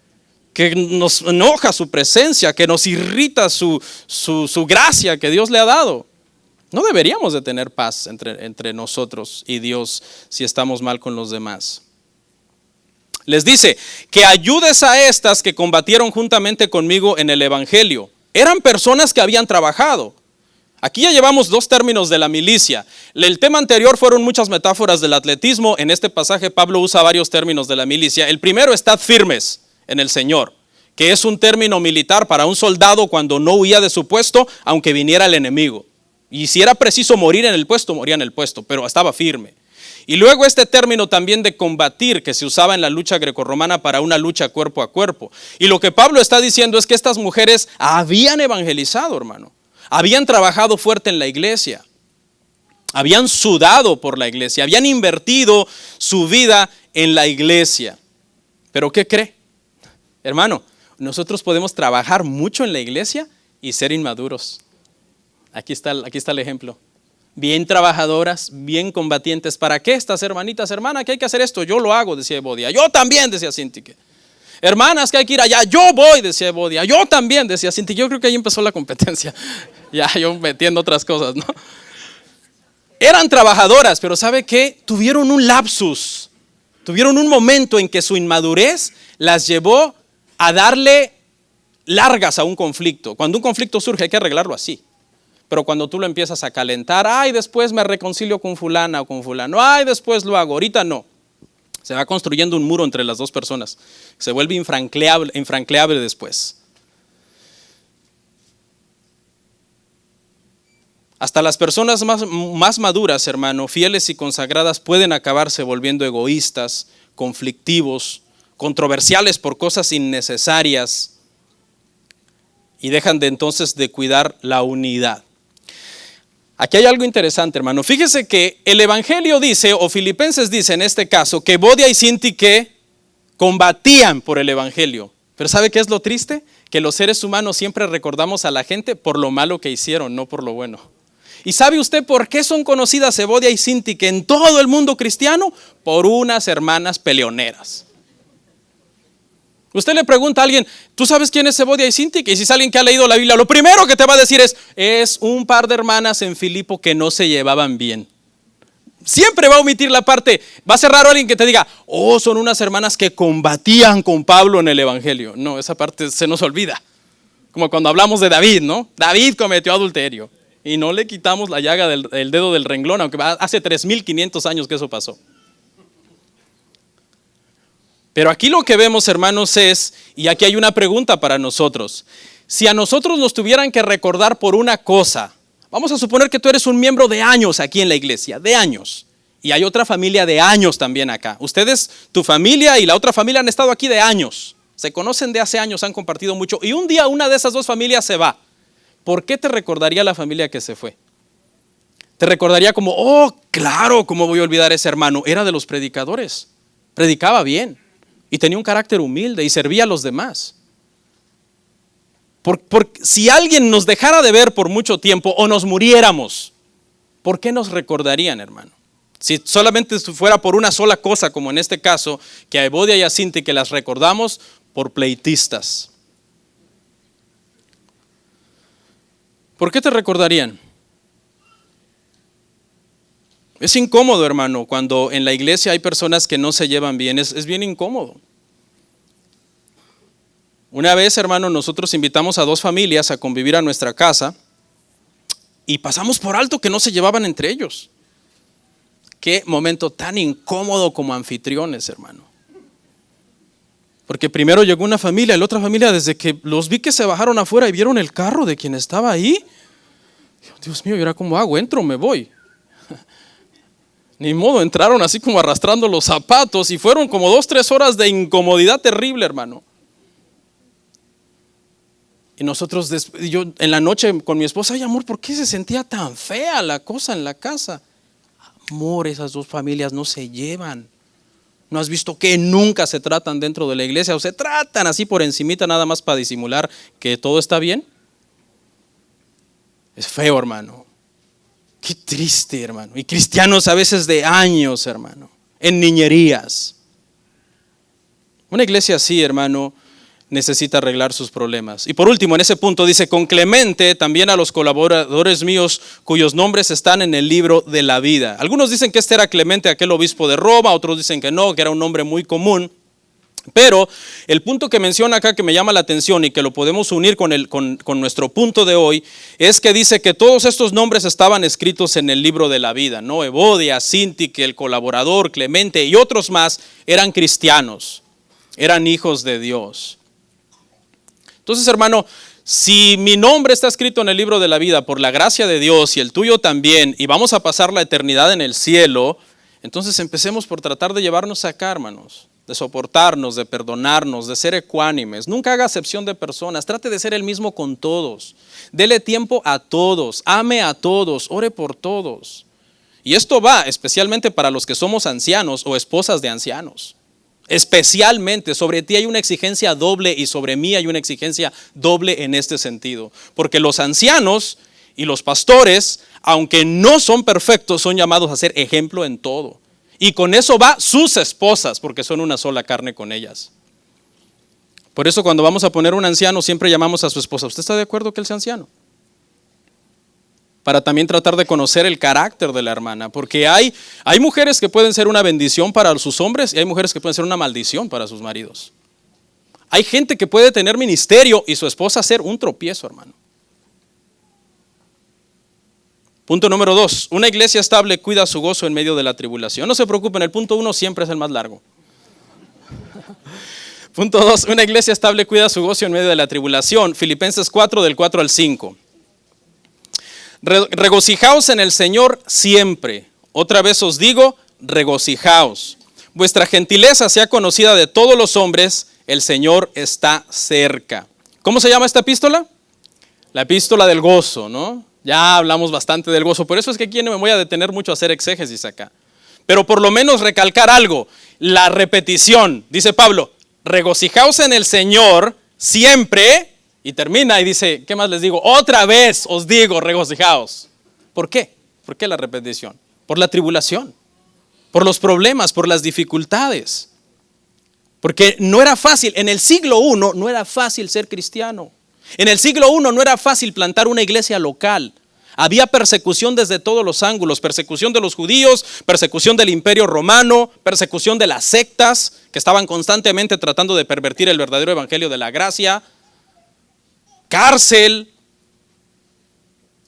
Speaker 2: que nos enoja su presencia, que nos irrita su gracia que Dios le ha dado. No deberíamos de tener paz entre nosotros y Dios si estamos mal con los demás. Les dice que ayudes a estas que combatieron juntamente conmigo en el evangelio. Eran personas que habían trabajado. Aquí ya llevamos 2 términos de la milicia. El tema anterior fueron muchas metáforas del atletismo. En este pasaje Pablo usa varios términos de la milicia. El primero, estad firmes en el Señor, que es un término militar para un soldado cuando no huía de su puesto, aunque viniera el enemigo. Y si era preciso morir en el puesto, moría en el puesto, pero estaba firme. Y luego este término también de combatir, que se usaba en la lucha grecorromana para una lucha cuerpo a cuerpo. Y lo que Pablo está diciendo es que estas mujeres habían evangelizado, hermano. Habían trabajado fuerte en la iglesia. Habían sudado por la iglesia. Habían invertido su vida en la iglesia. ¿Pero qué cree? Hermano, nosotros podemos trabajar mucho en la iglesia y ser inmaduros. Aquí está el ejemplo. Bien trabajadoras, bien combatientes. ¿Para qué estas hermanitas? Hermana, que hay que hacer esto. Yo lo hago, decía Evodia. Yo también, decía Sintique. Hermanas, que hay que ir allá. Yo voy, decía Evodia. Yo también, decía Sintique. Yo creo que ahí empezó la competencia. Ya yo metiendo otras cosas, ¿no? Eran trabajadoras, pero ¿sabe qué? Tuvieron un lapsus. Tuvieron un momento en que su inmadurez las llevó a darle largas a un conflicto. Cuando un conflicto surge hay que arreglarlo así. Pero cuando tú lo empiezas a calentar, ay, después me reconcilio con fulana o con fulano, ay, después lo hago, ahorita no. Se va construyendo un muro entre las dos personas. Se vuelve infranqueable después. Hasta las personas más maduras, hermano, fieles y consagradas, pueden acabarse volviendo egoístas, conflictivos, controversiales por cosas innecesarias y dejan entonces de cuidar la unidad. Aquí hay algo interesante, hermano. Fíjese que el Evangelio dice, o Filipenses dice en este caso, que Evodia y Sintique combatían por el Evangelio. Pero ¿sabe qué es lo triste? Que los seres humanos siempre recordamos a la gente por lo malo que hicieron, no por lo bueno. ¿Y sabe usted por qué son conocidas Evodia y Sintique en todo el mundo cristiano? Por unas hermanas peleoneras. Usted le pregunta a alguien, ¿tú sabes quién es Evodia y Sintique? Y si es alguien que ha leído la Biblia, lo primero que te va a decir es un par de hermanas en Filipo que no se llevaban bien. Siempre va a omitir la parte, va a ser raro alguien que te diga, oh, son unas hermanas que combatían con Pablo en el Evangelio. No, esa parte se nos olvida. Como cuando hablamos de David, ¿no? David cometió adulterio y no le quitamos la llaga del dedo del renglón, aunque hace 3,500 años que eso pasó. Pero aquí lo que vemos, hermanos, es, y aquí hay una pregunta para nosotros. Si a nosotros nos tuvieran que recordar por una cosa, vamos a suponer que tú eres un miembro de años aquí en la iglesia, de años. Y hay otra familia de años también acá. Ustedes, tu familia y la otra familia han estado aquí de años. Se conocen de hace años, han compartido mucho. Y un día una de esas dos familias se va. ¿Por qué te recordaría la familia que se fue? Te recordaría como, oh, claro, ¿cómo voy a olvidar a ese hermano? Era de los predicadores. Predicaba bien. Y tenía un carácter humilde y servía a los demás. Si alguien nos dejara de ver por mucho tiempo o nos muriéramos, ¿por qué nos recordarían, hermano? Si solamente fuera por una sola cosa, como en este caso, que a Evodia y a Sintique las recordamos por pleitistas. ¿Por qué te recordarían? Es incómodo, hermano, cuando en la iglesia hay personas que no se llevan bien, es bien incómodo. Una vez, hermano, nosotros invitamos a 2 familias a convivir a nuestra casa y pasamos por alto que no se llevaban entre ellos. Qué momento tan incómodo como anfitriones, hermano. Porque primero llegó una familia, la otra familia, desde que los vi que se bajaron afuera y vieron el carro de quien estaba ahí, Dios mío, ¿y ahora cómo hago? ¿Entro o me voy? Ni modo, entraron así como arrastrando los zapatos y fueron como 2-3 horas de incomodidad terrible, hermano. Y nosotros, yo en la noche con mi esposa, ay amor, ¿por qué se sentía tan fea la cosa en la casa? Amor, esas 2 familias no se llevan. ¿No has visto que nunca se tratan dentro de la iglesia? O se tratan así por encimita nada más para disimular que todo está bien. Es feo, hermano. Qué triste, hermano. Y cristianos a veces de años, hermano, en niñerías. Una iglesia así, hermano, necesita arreglar sus problemas. Y por último, en ese punto dice, con Clemente, también a los colaboradores míos, cuyos nombres están en el libro de la vida. Algunos dicen que este era Clemente, aquel obispo de Roma, otros dicen que no, que era un nombre muy común. Pero el punto que menciona acá que me llama la atención y que lo podemos unir con nuestro punto de hoy es que dice que todos estos nombres estaban escritos en el libro de la vida, ¿no? Evodia, Sintique, el colaborador, Clemente y otros más eran cristianos, eran hijos de Dios. Entonces, hermano, si mi nombre está escrito en el libro de la vida por la gracia de Dios y el tuyo también, y vamos a pasar la eternidad en el cielo, entonces empecemos por tratar de llevarnos acá, hermanos. De soportarnos, de perdonarnos, de ser ecuánimes. Nunca haga acepción de personas, trate de ser el mismo con todos. Dele tiempo a todos, ame a todos, ore por todos. Y esto va especialmente para los que somos ancianos o esposas de ancianos. Especialmente sobre ti hay una exigencia doble y sobre mí hay una exigencia doble en este sentido. Porque los ancianos y los pastores, aunque no son perfectos, son llamados a ser ejemplo en todo. Y con eso va sus esposas, porque son una sola carne con ellas. Por eso cuando vamos a poner un anciano, siempre llamamos a su esposa. ¿Usted está de acuerdo que él sea anciano? Para también tratar de conocer el carácter de la hermana. Porque hay mujeres que pueden ser una bendición para sus hombres y hay mujeres que pueden ser una maldición para sus maridos. Hay gente que puede tener ministerio y su esposa ser un tropiezo, hermano. Punto número 2, una iglesia estable cuida su gozo en medio de la tribulación. No se preocupen, el punto 1 siempre es el más largo. Punto 2, una iglesia estable cuida su gozo en medio de la tribulación. Filipenses 4, del 4 al 5. Regocijaos en el Señor siempre. Otra vez os digo, regocijaos. Vuestra gentileza sea conocida de todos los hombres, el Señor está cerca. ¿Cómo se llama esta epístola? La epístola del gozo, ¿no? Ya hablamos bastante del gozo, por eso es que aquí no me voy a detener mucho a hacer exégesis acá. Pero por lo menos recalcar algo, la repetición, dice Pablo, regocijaos en el Señor siempre, y termina y dice, ¿qué más les digo? Otra vez os digo, regocijaos. ¿Por qué? ¿Por qué la repetición? Por la tribulación, por los problemas, por las dificultades. Porque no era fácil, en el siglo I no era fácil ser cristiano. En el siglo I no era fácil plantar una iglesia local. Había persecución desde todos los ángulos, persecución de los judíos, persecución del imperio romano, persecución de las sectas que estaban constantemente tratando de pervertir el verdadero evangelio de la gracia, cárcel,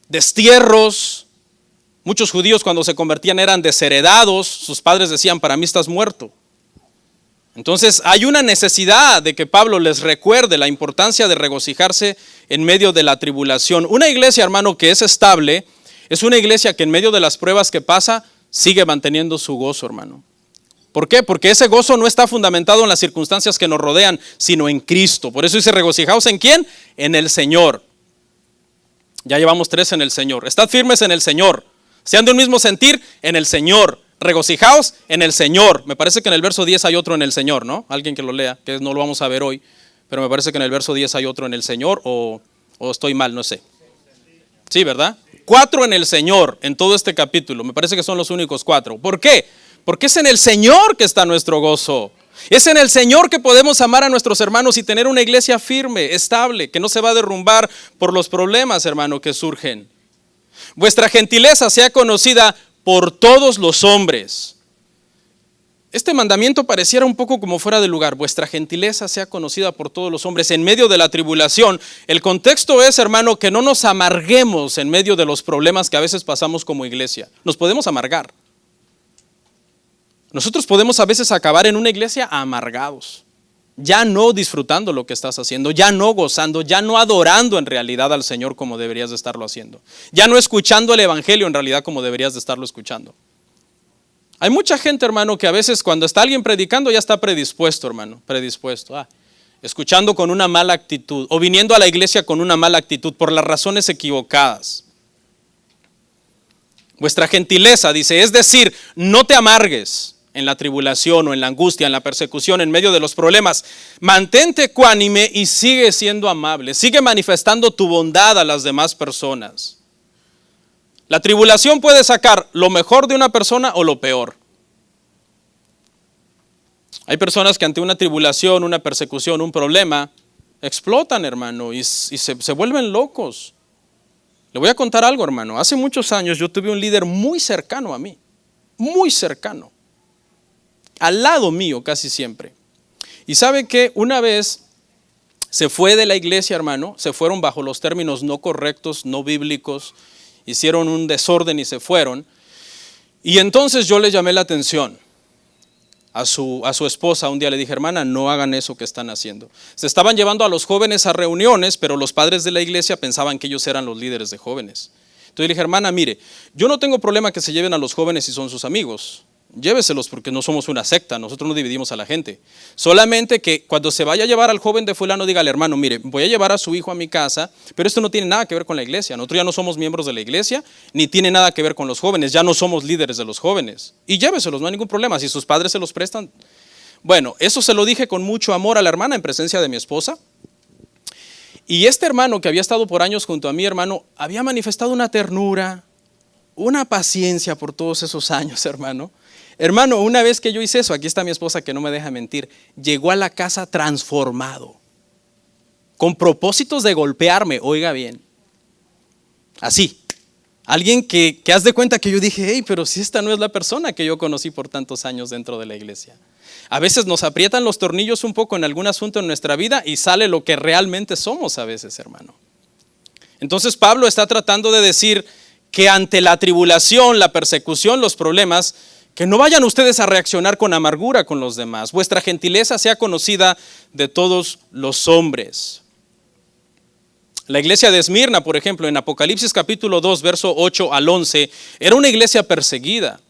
Speaker 2: destierros. Muchos judíos cuando se convertían eran desheredados, sus padres decían, para mí estás muerto. Entonces hay una necesidad de que Pablo les recuerde la importancia de regocijarse en medio de la tribulación. Una iglesia, hermano, que es estable, es una iglesia que en medio de las pruebas que pasa, sigue manteniendo su gozo, hermano. ¿Por qué? Porque ese gozo no está fundamentado en las circunstancias que nos rodean, sino en Cristo. Por eso dice, regocijaos ¿en quién? En el Señor. Ya llevamos 3 en el Señor. Estad firmes en el Señor. Sean de un mismo sentir en el Señor. Regocijaos en el Señor. Me parece que en el verso 10 hay otro en el Señor, ¿no? Alguien que lo lea, que no lo vamos a ver hoy, pero me parece que en el verso 10 hay otro en el Señor o estoy mal, no sé. Sí, ¿verdad? 4 en el Señor en todo este capítulo. Me parece que son los únicos 4. ¿Por qué? Porque es en el Señor que está nuestro gozo. Es en el Señor que podemos amar a nuestros hermanos y tener una iglesia firme, estable, que no se va a derrumbar por los problemas, hermano, que surgen. Vuestra gentileza sea conocida por todos los hombres. Este mandamiento pareciera un poco como fuera de lugar. Vuestra gentileza sea conocida por todos los hombres en medio de la tribulación. El contexto es, hermano, que no nos amarguemos en medio de los problemas que a veces pasamos como iglesia. Nos podemos amargar. Nosotros podemos a veces acabar en una iglesia amargados, ya no disfrutando lo que estás haciendo, ya no gozando, ya no adorando en realidad al Señor como deberías de estarlo haciendo, ya no escuchando el evangelio en realidad como deberías de estarlo escuchando. Hay mucha gente, hermano, que a veces cuando está alguien predicando ya está predispuesto, hermano, escuchando con una mala actitud o viniendo a la iglesia con una mala actitud por las razones equivocadas. Vuestra gentileza, dice, es decir, no te amargues en la tribulación o en la angustia, en la persecución, en medio de los problemas. Mantente ecuánime y sigue siendo amable. Sigue manifestando tu bondad a las demás personas. La tribulación puede sacar lo mejor de una persona o lo peor. Hay personas que ante una tribulación, una persecución, un problema, explotan, hermano, y se vuelven locos. Le voy a contar algo, hermano. Hace muchos años yo tuve un líder muy cercano a mí, muy cercano, al lado mío casi siempre. Y sabe que una vez se fue de la iglesia, hermano, se fueron bajo los términos no correctos, no bíblicos, hicieron un desorden y se fueron. Y entonces yo le llamé la atención a su esposa. Un día le dije, hermana, no hagan eso que están haciendo. Se estaban llevando a los jóvenes a reuniones, pero los padres de la iglesia pensaban que ellos eran los líderes de jóvenes. Entonces le dije, hermana, mire, yo no tengo problema que se lleven a los jóvenes si son sus amigos. Lléveselos porque no somos una secta, nosotros no dividimos a la gente. Solamente que cuando se vaya a llevar al joven de fulano, dígale, hermano, mire, voy a llevar a su hijo a mi casa, pero esto no tiene nada que ver con la iglesia. Nosotros ya no somos miembros de la iglesia, ni tiene nada que ver con los jóvenes, ya no somos líderes de los jóvenes. Y lléveselos, no hay ningún problema, si sus padres se los prestan. Bueno, eso se lo dije con mucho amor a la hermana en presencia de mi esposa. Y este hermano que había estado por años junto a mí, hermano, había manifestado una ternura, una paciencia por todos esos años, hermano. Hermano, una vez que yo hice eso, aquí está mi esposa que no me deja mentir, llegó a la casa transformado, con propósitos de golpearme, oiga bien, así. Alguien que haz de cuenta que yo dije, hey, pero si esta no es la persona que yo conocí por tantos años dentro de la iglesia. A veces nos aprietan los tornillos un poco en algún asunto en nuestra vida y sale lo que realmente somos a veces, hermano. Entonces Pablo está tratando de decir que ante la tribulación, la persecución, los problemas, que no vayan ustedes a reaccionar con amargura con los demás. Vuestra gentileza sea conocida de todos los hombres. La iglesia de Esmirna, por ejemplo, en Apocalipsis capítulo 2, verso 8 al 11, era una iglesia perseguida.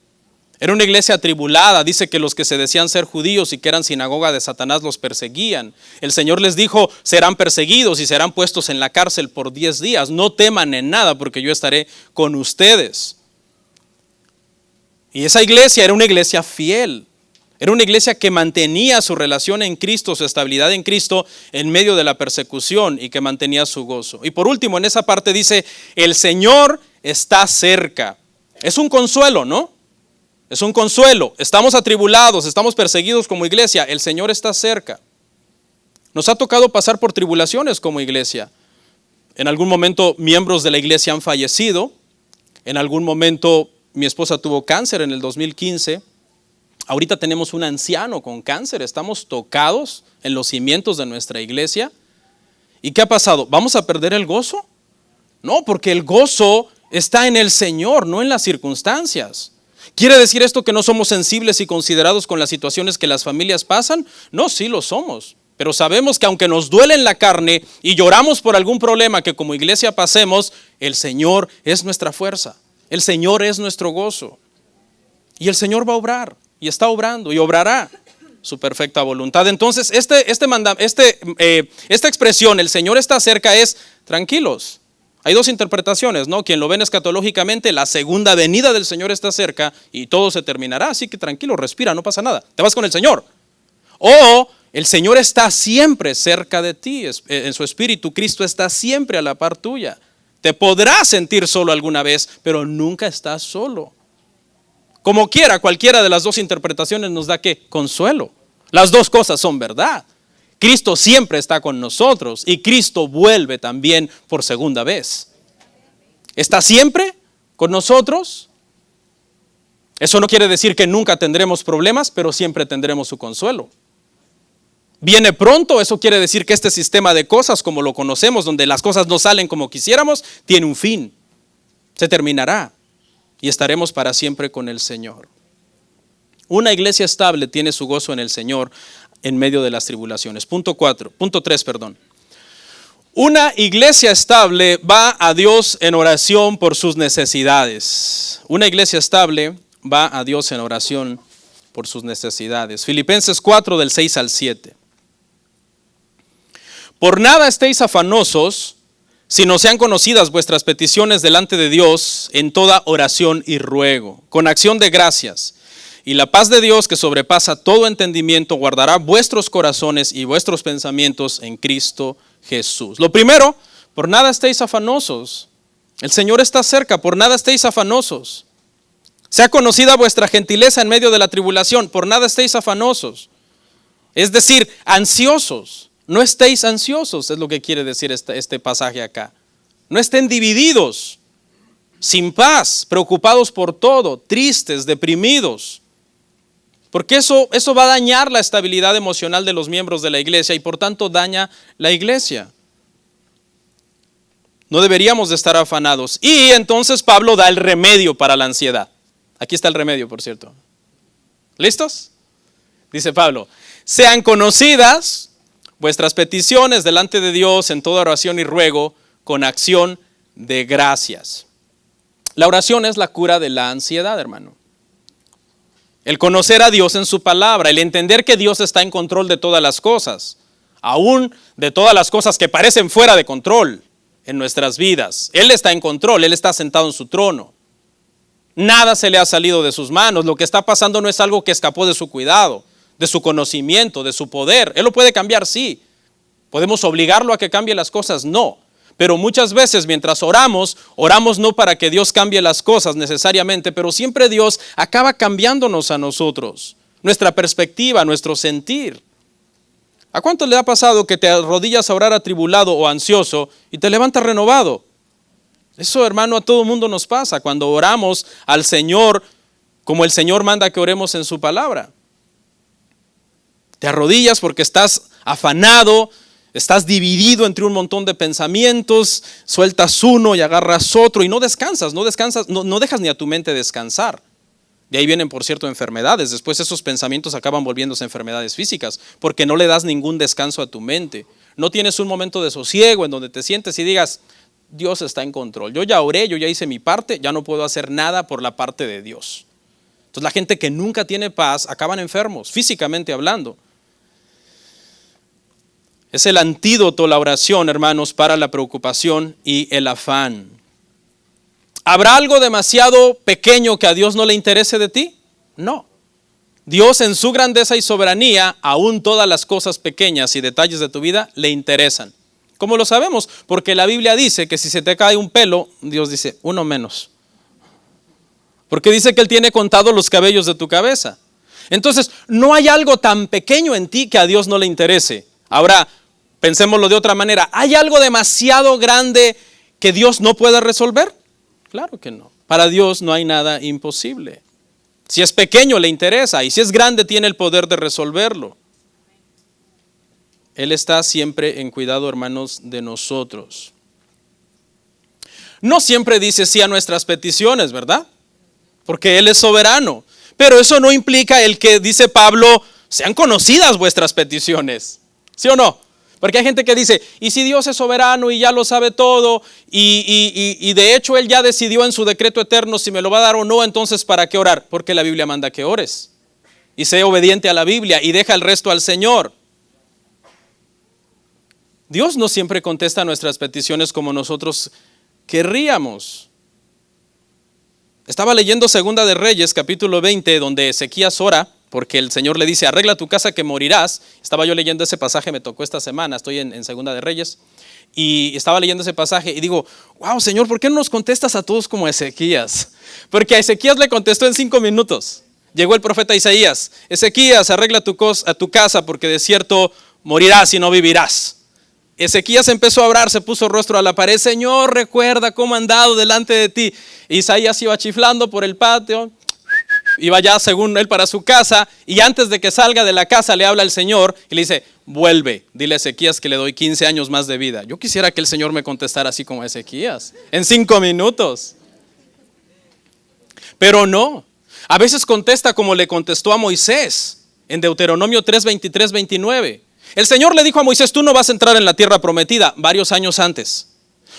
Speaker 2: Era una iglesia atribulada. Dice que los que se decían ser judíos y que eran sinagoga de Satanás los perseguían. El Señor les dijo, serán perseguidos y serán puestos en la cárcel por 10 días. No teman en nada porque yo estaré con ustedes. Y esa iglesia era una iglesia fiel. Era una iglesia que mantenía su relación en Cristo, su estabilidad en Cristo en medio de la persecución y que mantenía su gozo. Y por último, en esa parte dice, el Señor está cerca. Es un consuelo, ¿no? Es un consuelo. Estamos atribulados, estamos perseguidos como iglesia. El Señor está cerca. Nos ha tocado pasar por tribulaciones como iglesia. En algún momento miembros de la iglesia han fallecido. En algún momento mi esposa tuvo cáncer en el 2015. Ahorita tenemos un anciano con cáncer. Estamos tocados en los cimientos de nuestra iglesia. ¿Y qué ha pasado? ¿Vamos a perder el gozo? No, porque el gozo está en el Señor, no en las circunstancias. ¿Quiere decir esto que no somos sensibles y considerados con las situaciones que las familias pasan? No, sí lo somos. Pero sabemos que aunque nos duele en la carne y lloramos por algún problema que como iglesia pasemos, el Señor es nuestra fuerza. El Señor es nuestro gozo. Y el Señor va a obrar. Y está obrando y obrará su perfecta voluntad. Entonces, esta expresión, el Señor está cerca, es tranquilos. Hay dos interpretaciones, ¿no? Quien lo ven escatológicamente, la segunda venida del Señor está cerca y todo se terminará. Así que tranquilo, respira, no pasa nada. Te vas con el Señor. O el Señor está siempre cerca de ti, en su espíritu. Cristo está siempre a la par tuya. Te podrás sentir solo alguna vez, pero nunca estás solo. Como quiera, cualquiera de las dos interpretaciones nos da ¿qué? Consuelo. Las dos cosas son verdad. Cristo siempre está con nosotros y Cristo vuelve también por segunda vez. ¿Está siempre con nosotros? Eso no quiere decir que nunca tendremos problemas, pero siempre tendremos su consuelo. Viene pronto, eso quiere decir que este sistema de cosas como lo conocemos, donde las cosas no salen como quisiéramos, tiene un fin. Se terminará y estaremos para siempre con el Señor. Una iglesia estable tiene su gozo en el Señor en medio de las tribulaciones. Punto 3. Una iglesia estable va a Dios en oración por sus necesidades. Una iglesia estable va a Dios en oración por sus necesidades. Filipenses 4 del 6 al 7. Por nada estéis afanosos, sino sean conocidas vuestras peticiones delante de Dios en toda oración y ruego, con acción de gracias. Y la paz de Dios, que sobrepasa todo entendimiento, guardará vuestros corazones y vuestros pensamientos en Cristo Jesús. Lo primero, por nada estéis afanosos. El Señor está cerca, por nada estéis afanosos. Sea conocida vuestra gentileza en medio de la tribulación, por nada estéis afanosos. Es decir, ansiosos. No estéis ansiosos, es lo que quiere decir este pasaje acá. No estén divididos, sin paz, preocupados por todo, tristes, deprimidos. Porque eso va a dañar la estabilidad emocional de los miembros de la iglesia y por tanto daña la iglesia. No deberíamos de estar afanados. Y entonces Pablo da el remedio para la ansiedad. Aquí está el remedio, por cierto. ¿Listos? Dice Pablo, sean conocidas vuestras peticiones delante de Dios en toda oración y ruego con acción de gracias. La oración es la cura de la ansiedad, hermano. El conocer a Dios en su palabra, el entender que Dios está en control de todas las cosas, aún de todas las cosas que parecen fuera de control en nuestras vidas. Él está en control, Él está sentado en su trono. Nada se le ha salido de sus manos. Lo que está pasando no es algo que escapó de su cuidado, de su conocimiento, de su poder. Él lo puede cambiar, sí. ¿Podemos obligarlo a que cambie las cosas? No. Pero muchas veces mientras oramos no para que Dios cambie las cosas necesariamente, pero siempre Dios acaba cambiándonos a nosotros, nuestra perspectiva, nuestro sentir. ¿A cuánto le ha pasado que te arrodillas a orar atribulado o ansioso y te levantas renovado? Eso, hermano, a todo mundo nos pasa cuando oramos al Señor como el Señor manda que oremos en su palabra. Te arrodillas porque estás afanado, estás dividido entre un montón de pensamientos, sueltas uno y agarras otro y no descansas, no dejas ni a tu mente descansar. De ahí vienen, por cierto, enfermedades. Después esos pensamientos acaban volviéndose enfermedades físicas porque no le das ningún descanso a tu mente. No tienes un momento de sosiego en donde te sientes y digas, Dios está en control. Yo ya oré, yo ya hice mi parte, ya no puedo hacer nada por la parte de Dios. Entonces la gente que nunca tiene paz acaban enfermos, físicamente hablando. Es el antídoto, la oración, hermanos, para la preocupación y el afán. ¿Habrá algo demasiado pequeño que a Dios no le interese de ti? No. Dios en su grandeza y soberanía, aún todas las cosas pequeñas y detalles de tu vida le interesan. ¿Cómo lo sabemos? Porque la Biblia dice que si se te cae un pelo, Dios dice, uno menos. Porque dice que Él tiene contados los cabellos de tu cabeza. Entonces, no hay algo tan pequeño en ti que a Dios no le interese. Ahora, pensémoslo de otra manera. ¿Hay algo demasiado grande que Dios no pueda resolver? Claro que no. Para Dios no hay nada imposible. Si es pequeño le interesa y si es grande tiene el poder de resolverlo. Él está siempre en cuidado, hermanos, de nosotros. No siempre dice sí a nuestras peticiones, ¿verdad? Porque Él es soberano. Pero eso no implica el que dice Pablo, sean conocidas vuestras peticiones. ¿Sí o no? Porque hay gente que dice, ¿y si Dios es soberano y ya lo sabe todo? Y de hecho Él ya decidió en su decreto eterno si me lo va a dar o no, entonces ¿para qué orar? Porque la Biblia manda que ores. Y sé obediente a la Biblia y deja el resto al Señor. Dios no siempre contesta nuestras peticiones como nosotros querríamos. Estaba leyendo Segunda de Reyes, capítulo 20, donde Ezequías ora, porque el Señor le dice, arregla tu casa que morirás. Estaba yo leyendo ese pasaje, me tocó esta semana, estoy en Segunda de Reyes, y estaba leyendo ese pasaje y digo, wow, Señor, ¿por qué no nos contestas a todos como Ezequías? Porque a Ezequías le contestó en 5 minutos. Llegó el profeta Isaías, Ezequías, arregla tu casa, porque de cierto morirás y no vivirás. Ezequías empezó a orar, se puso rostro a la pared, Señor, recuerda cómo he andado delante de ti. Isaías iba chiflando por el patio, iba ya según él para su casa, y antes de que salga de la casa le habla el Señor y le dice, vuelve, dile a Ezequías que le doy 15 años más de vida. Yo quisiera que el Señor me contestara así como Ezequías, en 5 minutos. Pero no, a veces contesta como le contestó a Moisés en Deuteronomio 3, 23, 29. El Señor le dijo a Moisés, tú no vas a entrar en la tierra prometida, varios años antes.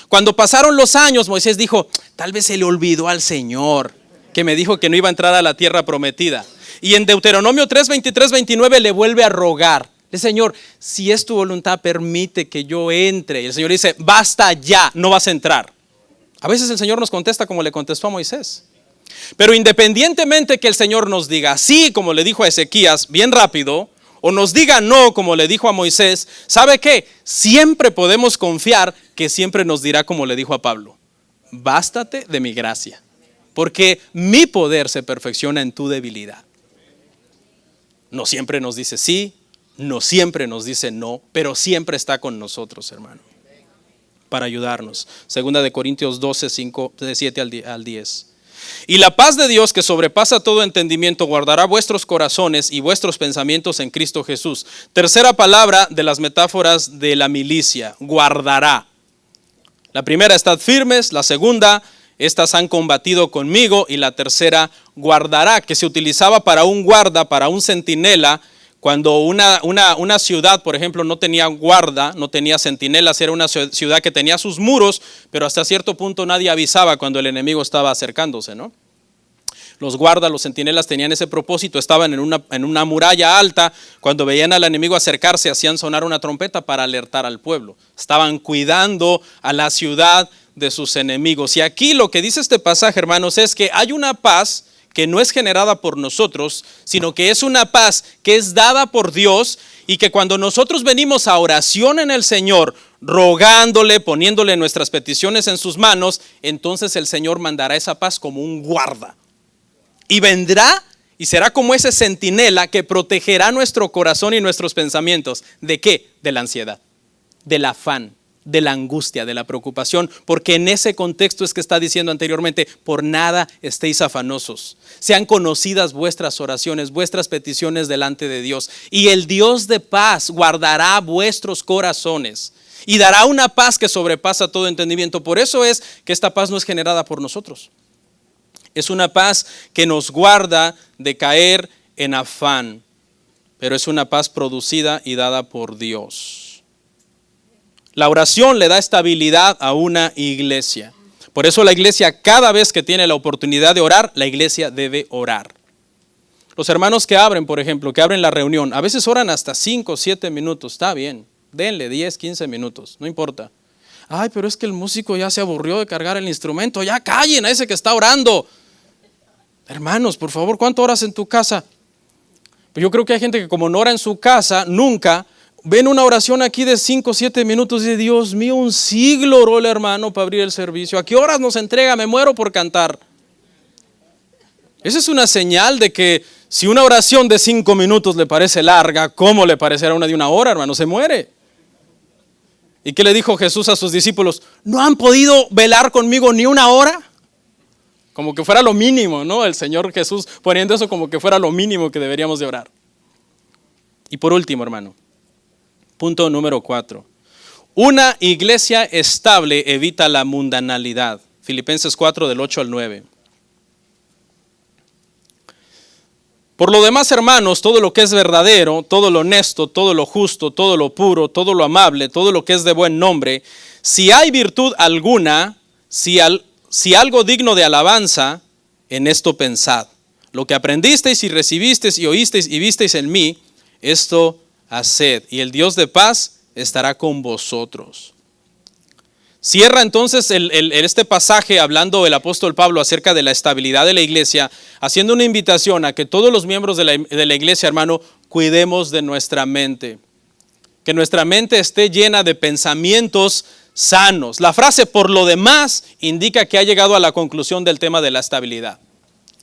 Speaker 2: Cuando pasaron los años, Moisés dijo, tal vez se le olvidó al Señor que me dijo que no iba a entrar a la tierra prometida. Y en Deuteronomio 3, 23, 29 le vuelve a rogar, Señor, si es tu voluntad, permite que yo entre. Y el Señor dice, basta ya, no vas a entrar. A veces el Señor nos contesta como le contestó a Moisés. Pero independientemente que el Señor nos diga sí, como le dijo a Ezequías, bien rápido, o nos diga no, como le dijo a Moisés, ¿sabe qué? Siempre podemos confiar que siempre nos dirá como le dijo a Pablo. bástate de mi gracia, porque mi poder se perfecciona en tu debilidad. No siempre nos dice sí, no siempre nos dice no, pero siempre está con nosotros, hermano, para ayudarnos. Segunda de Corintios 12, 5, de 7 al 10. Y la paz de Dios, que sobrepasa todo entendimiento, guardará vuestros corazones y vuestros pensamientos en Cristo Jesús. Tercera palabra de las metáforas de la milicia: guardará. La primera, estad firmes. La segunda, estas han combatido conmigo. Y la tercera, guardará, que se utilizaba para un guarda, para un centinela. Cuando una ciudad, por ejemplo, no tenía guarda, no tenía centinelas, era una ciudad que tenía sus muros, pero hasta cierto punto nadie avisaba cuando el enemigo estaba acercándose, ¿no? Los guardas, los centinelas tenían ese propósito, estaban en una muralla alta. Cuando veían al enemigo acercarse, hacían sonar una trompeta para alertar al pueblo. Estaban cuidando a la ciudad de sus enemigos. Y aquí lo que dice este pasaje, hermanos, es que hay una paz que no es generada por nosotros, sino que es una paz que es dada por Dios, y que cuando nosotros venimos a oración en el Señor, rogándole, poniéndole nuestras peticiones en sus manos, entonces el Señor mandará esa paz como un guarda. Y vendrá y será como ese centinela que protegerá nuestro corazón y nuestros pensamientos. ¿De qué? De la ansiedad, del afán, de la angustia, de la preocupación, porque en ese contexto es que está diciendo anteriormente: por nada estéis afanosos, sean conocidas vuestras oraciones, vuestras peticiones delante de Dios, y el Dios de paz guardará vuestros corazones y dará una paz que sobrepasa todo entendimiento. Por eso es que esta paz no es generada por nosotros, es una paz que nos guarda de caer en afán, pero es una paz producida y dada por Dios. La oración le da estabilidad a una iglesia. Por eso la iglesia, cada vez que tiene la oportunidad de orar, la iglesia debe orar. Los hermanos que abren, por ejemplo, que abren la reunión, a veces oran hasta 5 o 7 minutos. Está bien, denle 10, 15 minutos, no importa. Ay, pero es que el músico ya se aburrió de cargar el instrumento. Ya callen a ese que está orando. Hermanos, por favor, ¿cuánto oras en tu casa? Pues yo creo que hay gente que, como no ora en su casa nunca, ven una oración aquí de 5 o 7 minutos y dice: Dios mío, un siglo oró el hermano para abrir el servicio. ¿A qué horas nos entrega? Me muero por cantar. Esa es una señal de que si una oración de 5 minutos le parece larga, ¿cómo le parecerá una de 1 hora, hermano? Se muere. ¿Y qué le dijo Jesús a sus discípulos? ¿No han podido velar conmigo ni 1 hora? Como que fuera lo mínimo, ¿no? El Señor Jesús poniendo eso como que fuera lo mínimo que deberíamos de orar. Y por último, hermano, punto número 4. Una iglesia estable evita la mundanalidad. Filipenses 4, del 8 al 9. Por lo demás, hermanos, todo lo que es verdadero, todo lo honesto, todo lo justo, todo lo puro, todo lo amable, todo lo que es de buen nombre, si hay virtud alguna, si algo digno de alabanza, en esto pensad. Lo que aprendisteis y recibisteis y oísteis y visteis en mí, esto haced, y el Dios de paz estará con vosotros. Cierra entonces este pasaje hablando el apóstol Pablo acerca de la estabilidad de la iglesia, haciendo una invitación a que todos los miembros de la iglesia, hermano, cuidemos de nuestra mente. Que nuestra mente esté llena de pensamientos sanos. La frase "por lo demás" indica que ha llegado a la conclusión del tema de la estabilidad.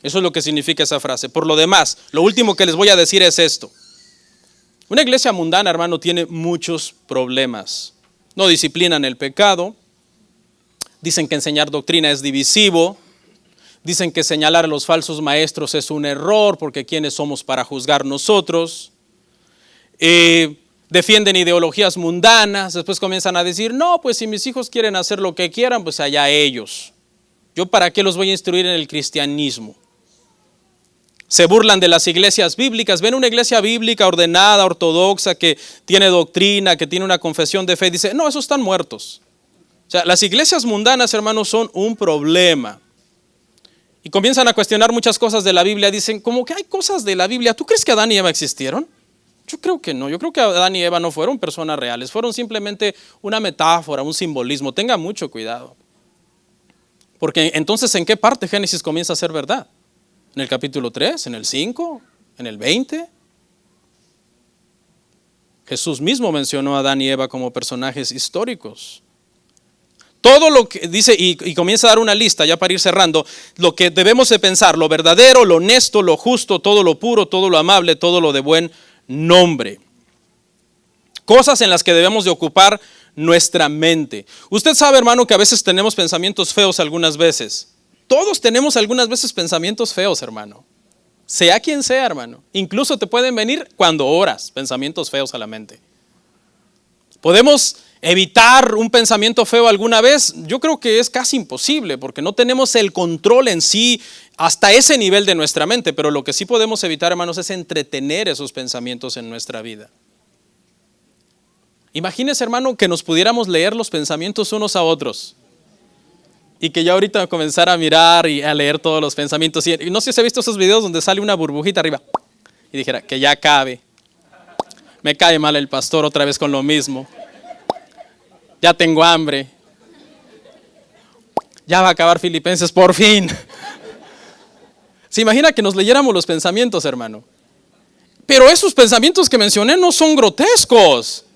Speaker 2: Eso es lo que significa esa frase. Por lo demás, lo último que les voy a decir es esto. Una iglesia mundana, hermano, tiene muchos problemas. No disciplinan el pecado. Dicen que enseñar doctrina es divisivo. Dicen que señalar a los falsos maestros es un error, porque ¿quiénes somos para juzgar nosotros? Defienden ideologías mundanas. Después comienzan a decir: no, pues si mis hijos quieren hacer lo que quieran, pues allá ellos. ¿Yo para qué los voy a instruir en el cristianismo? Se burlan de las iglesias bíblicas. Ven una iglesia bíblica ordenada, ortodoxa, que tiene doctrina, que tiene una confesión de fe. Dice: no, esos están muertos. O sea, las iglesias mundanas, hermanos, son un problema. Y comienzan a cuestionar muchas cosas de la Biblia. Dicen, como que hay cosas de la Biblia. ¿Tú crees que Adán y Eva existieron? Yo creo que no. Yo creo que Adán y Eva no fueron personas reales. Fueron simplemente una metáfora, un simbolismo. Tenga mucho cuidado. Porque entonces, ¿en qué parte Génesis comienza a ser verdad? ¿En el capítulo 3? ¿En el 5? ¿En el 20? Jesús mismo mencionó a Adán y Eva como personajes históricos. Todo lo que dice, y comienza a dar una lista ya para ir cerrando, lo que debemos de pensar, lo verdadero, lo honesto, lo justo, todo lo puro, todo lo amable, todo lo de buen nombre. Cosas en las que debemos de ocupar nuestra mente. Usted sabe, hermano, que a veces tenemos pensamientos feos algunas veces. Todos tenemos algunas veces pensamientos feos, hermano. Sea quien sea, hermano. Incluso te pueden venir cuando oras, pensamientos feos a la mente. ¿Podemos evitar un pensamiento feo alguna vez? Yo creo que es casi imposible porque no tenemos el control en sí hasta ese nivel de nuestra mente, pero lo que sí podemos evitar, hermanos, es entretener esos pensamientos en nuestra vida. Imagínese, hermano, que nos pudiéramos leer los pensamientos unos a otros y que ya ahorita comenzara a mirar y a leer todos los pensamientos. Y no sé si has visto esos videos donde sale una burbujita arriba y dijera que ya acabe. Me cae mal el pastor otra vez con lo mismo. Ya tengo hambre. Ya va a acabar Filipenses por fin. ¿Se imagina que nos leyéramos los pensamientos, hermano? Pero esos pensamientos que mencioné no son grotescos.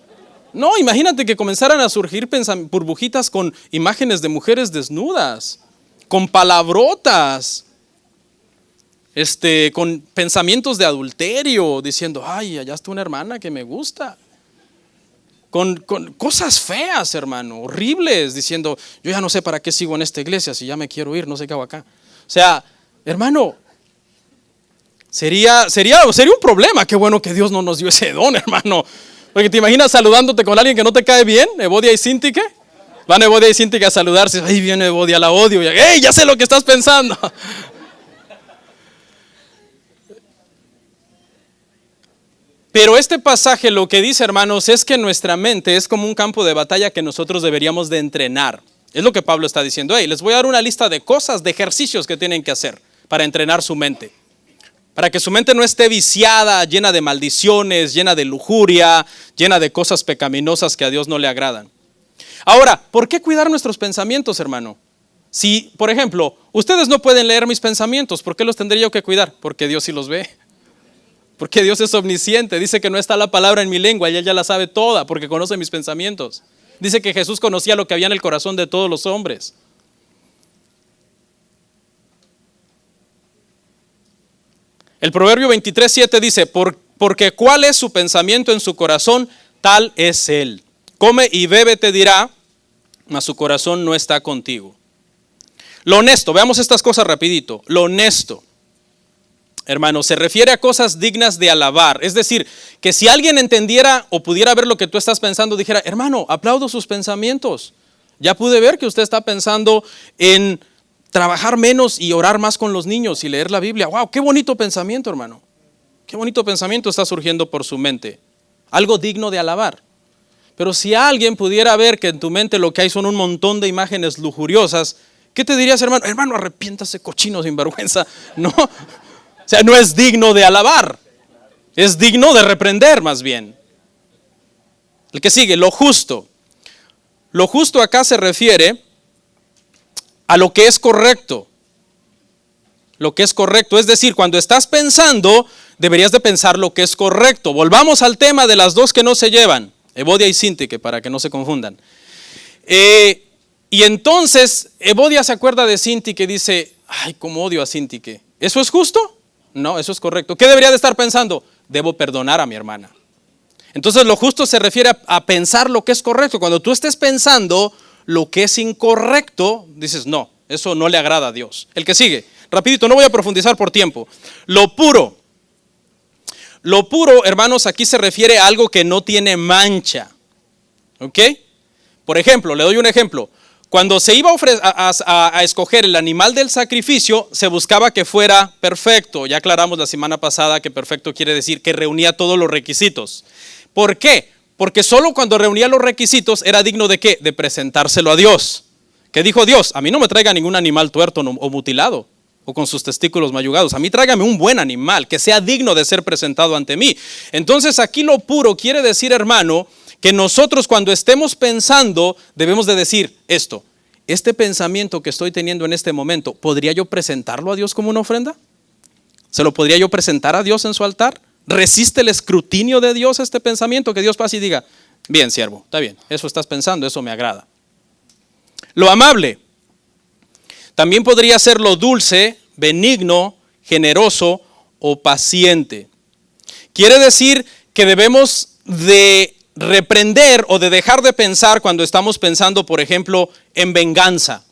Speaker 2: No, imagínate que comenzaran a surgir burbujitas con imágenes de mujeres desnudas, con palabrotas, con pensamientos de adulterio, diciendo, ay, allá está una hermana que me gusta. Con cosas feas, hermano, horribles, diciendo, yo ya no sé para qué sigo en esta iglesia, si ya me quiero ir, no sé qué hago acá. O sea, hermano, sería un problema. Qué bueno que Dios no nos dio ese don, hermano. Porque te imaginas saludándote con alguien que no te cae bien, Evodia y Sintique. Van Evodia y Sintique a saludarse, ay, viene Evodia, la odio. ¡Ey, ya sé lo que estás pensando! Pero este pasaje lo que dice, hermanos, es que nuestra mente es como un campo de batalla que nosotros deberíamos de entrenar. Es lo que Pablo está diciendo. Hey, les voy a dar una lista de cosas, de ejercicios que tienen que hacer para entrenar su mente. Para que su mente no esté viciada, llena de maldiciones, llena de lujuria, llena de cosas pecaminosas que a Dios no le agradan. Ahora, ¿por qué cuidar nuestros pensamientos, hermano? Si, por ejemplo, ustedes no pueden leer mis pensamientos, ¿por qué los tendría yo que cuidar? Porque Dios sí los ve. Porque Dios es omnisciente, dice que no está la palabra en mi lengua y Él ya la sabe toda porque conoce mis pensamientos. Dice que Jesús conocía lo que había en el corazón de todos los hombres. El Proverbio 23:7 dice, porque cuál es su pensamiento en su corazón, tal es Él. Come y bebe te dirá, mas su corazón no está contigo. Lo honesto, veamos estas cosas rapidito. Lo honesto, hermano, se refiere a cosas dignas de alabar. Es decir, que si alguien entendiera o pudiera ver lo que tú estás pensando, dijera, hermano, aplaudo sus pensamientos. Ya pude ver que usted está pensando en trabajar menos y orar más con los niños y leer la Biblia. ¡Wow! ¡Qué bonito pensamiento, hermano! ¡Qué bonito pensamiento está surgiendo por su mente! Algo digno de alabar. Pero si alguien pudiera ver que en tu mente lo que hay son un montón de imágenes lujuriosas, ¿qué te dirías, hermano? Hermano, arrepiéntase, cochino sinvergüenza. No. O sea, no es digno de alabar, es digno de reprender más bien. El que sigue, lo justo. Lo justo acá se refiere a lo que es correcto. Lo que es correcto, es decir, cuando estás pensando, deberías de pensar lo que es correcto. Volvamos al tema de las dos que no se llevan, Evodia y Sintique, para que no se confundan. Y entonces, Evodia se acuerda de Sintique y dice, ay, cómo odio a Sintique. ¿Eso es justo? No, eso es correcto. ¿Qué debería de estar pensando? Debo perdonar a mi hermana. Entonces lo justo se refiere a pensar lo que es correcto. Cuando tú estés pensando lo que es incorrecto, dices, no, eso no le agrada a Dios. El que sigue, rapidito, no voy a profundizar por tiempo. Lo puro. Lo puro, hermanos, aquí se refiere a algo que no tiene mancha. ¿Ok? Por ejemplo, le doy un ejemplo. Cuando se iba a escoger el animal del sacrificio, se buscaba que fuera perfecto. Ya aclaramos la semana pasada que perfecto quiere decir que reunía todos los requisitos. ¿Por qué? Porque solo cuando reunía los requisitos era digno de ¿qué? De presentárselo a Dios. ¿Qué dijo Dios? A mí no me traiga ningún animal tuerto o mutilado o con sus testículos mayugados. A mí tráigame un buen animal que sea digno de ser presentado ante mí. Entonces aquí lo puro quiere decir, hermano, que nosotros cuando estemos pensando debemos de decir esto. Este pensamiento que estoy teniendo en este momento, ¿podría yo presentarlo a Dios como una ofrenda? ¿Se lo podría yo presentar a Dios en su altar? ¿Resiste el escrutinio de Dios este pensamiento? Que Dios pase y diga, bien, siervo, está bien, eso estás pensando, eso me agrada. Lo amable. También podría ser lo dulce, benigno, generoso o paciente. Quiere decir que debemos de reprender o de dejar de pensar cuando estamos pensando, por ejemplo, en venganza.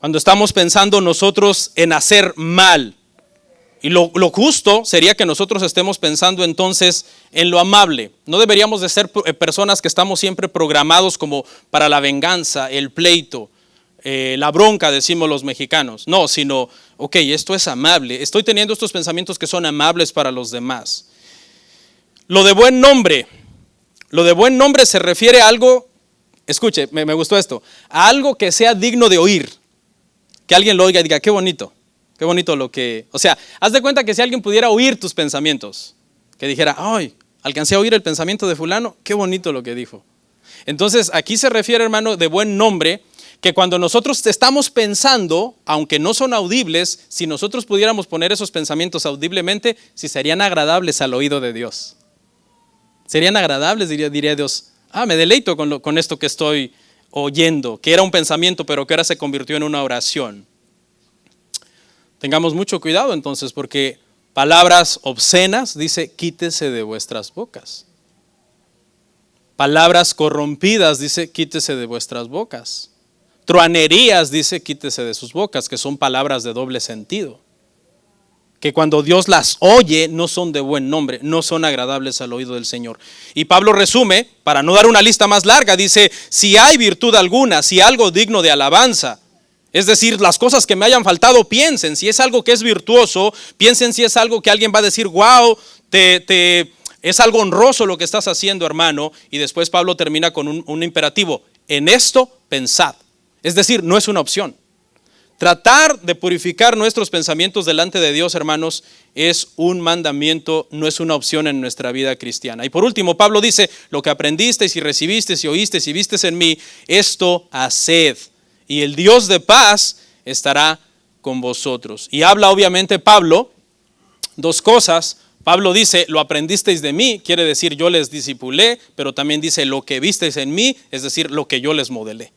Speaker 2: Cuando estamos pensando nosotros en hacer mal. Y lo justo sería que nosotros estemos pensando entonces en lo amable. No deberíamos de ser personas que estamos siempre programados como para la venganza, el pleito, la bronca, decimos los mexicanos. No, sino, ok, esto es amable. Estoy teniendo estos pensamientos que son amables para los demás. Lo de buen nombre. Lo de buen nombre se refiere a algo, escuche, me gustó esto, a algo que sea digno de oír. Que alguien lo oiga y diga, qué bonito lo que... O sea, haz de cuenta que si alguien pudiera oír tus pensamientos, que dijera, ay, alcancé a oír el pensamiento de fulano, qué bonito lo que dijo. Entonces, aquí se refiere, hermano, de buen nombre, que cuando nosotros estamos pensando, aunque no son audibles, si nosotros pudiéramos poner esos pensamientos audiblemente, si serían agradables al oído de Dios. Serían agradables, diría Dios. Me deleito con esto que estoy oyendo, que era un pensamiento, pero que ahora se convirtió en una oración. Tengamos mucho cuidado entonces, porque palabras obscenas, dice, quítese de vuestras bocas. Palabras corrompidas, dice, quítese de vuestras bocas. Truanerías, dice, quítese de sus bocas, que son palabras de doble sentido. Que cuando Dios las oye no son de buen nombre, no son agradables al oído del Señor. Y Pablo resume, para no dar una lista más larga, dice, si hay virtud alguna, si algo digno de alabanza, es decir, las cosas que me hayan faltado, piensen, si es algo que es virtuoso, piensen si es algo que alguien va a decir, wow, es algo honroso lo que estás haciendo, hermano. Y después Pablo termina con un imperativo, en esto pensad. Es decir, no es una opción. Tratar de purificar nuestros pensamientos delante de Dios, hermanos, es un mandamiento, no es una opción en nuestra vida cristiana. Y por último, Pablo dice, lo que aprendisteis y recibisteis y oísteis y visteis en mí, esto haced, y el Dios de paz estará con vosotros. Y habla obviamente Pablo dos cosas. Pablo dice, lo aprendisteis de mí, quiere decir yo les discipulé, pero también dice lo que visteis en mí, es decir, lo que yo les modelé.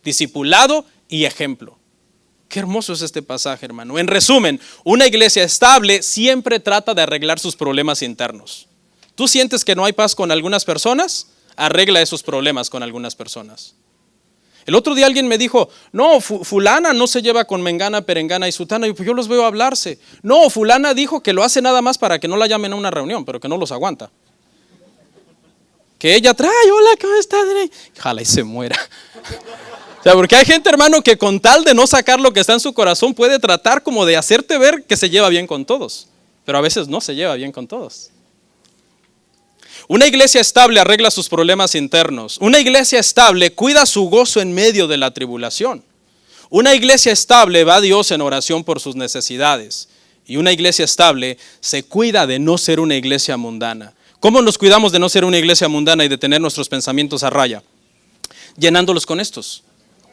Speaker 2: Discipulado y ejemplo. Qué hermoso es este pasaje, hermano. En resumen, una iglesia estable siempre trata de arreglar sus problemas internos. ¿Tú sientes que no hay paz con algunas personas? Arregla esos problemas con algunas personas. El otro día alguien me dijo, no, fulana no se lleva con mengana, perengana y sutana. Y pues yo los veo hablarse. No, fulana dijo que lo hace nada más para que no la llamen a una reunión, pero que no los aguanta. Que ella trae, hola, ¿cómo estás? Ojalá y se muera. O sea, porque hay gente, hermano, que con tal de no sacar lo que está en su corazón puede tratar como de hacerte ver que se lleva bien con todos, pero a veces no se lleva bien con todos. Una iglesia estable arregla sus problemas internos. Una iglesia estable cuida su gozo en medio de la tribulación. Una iglesia estable va a Dios en oración por sus necesidades. Y una iglesia estable se cuida de no ser una iglesia mundana. ¿Cómo nos cuidamos de no ser una iglesia mundana y de tener nuestros pensamientos a raya? Llenándolos con estos.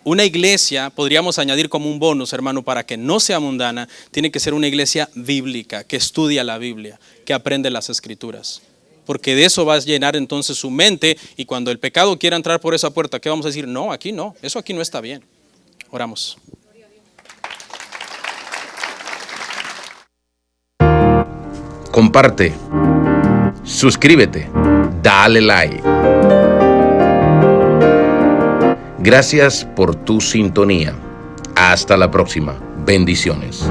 Speaker 2: Una iglesia, podríamos añadir como un bonus, hermano, para que no sea mundana, tiene que ser una iglesia bíblica, que estudia la Biblia, que aprende las Escrituras. Porque de eso va a llenar entonces su mente, y cuando el pecado quiera entrar por esa puerta, ¿qué vamos a decir? No, aquí no, eso aquí no está bien. Oramos.
Speaker 1: Comparte, suscríbete, dale like. Gracias por tu sintonía. Hasta la próxima. Bendiciones.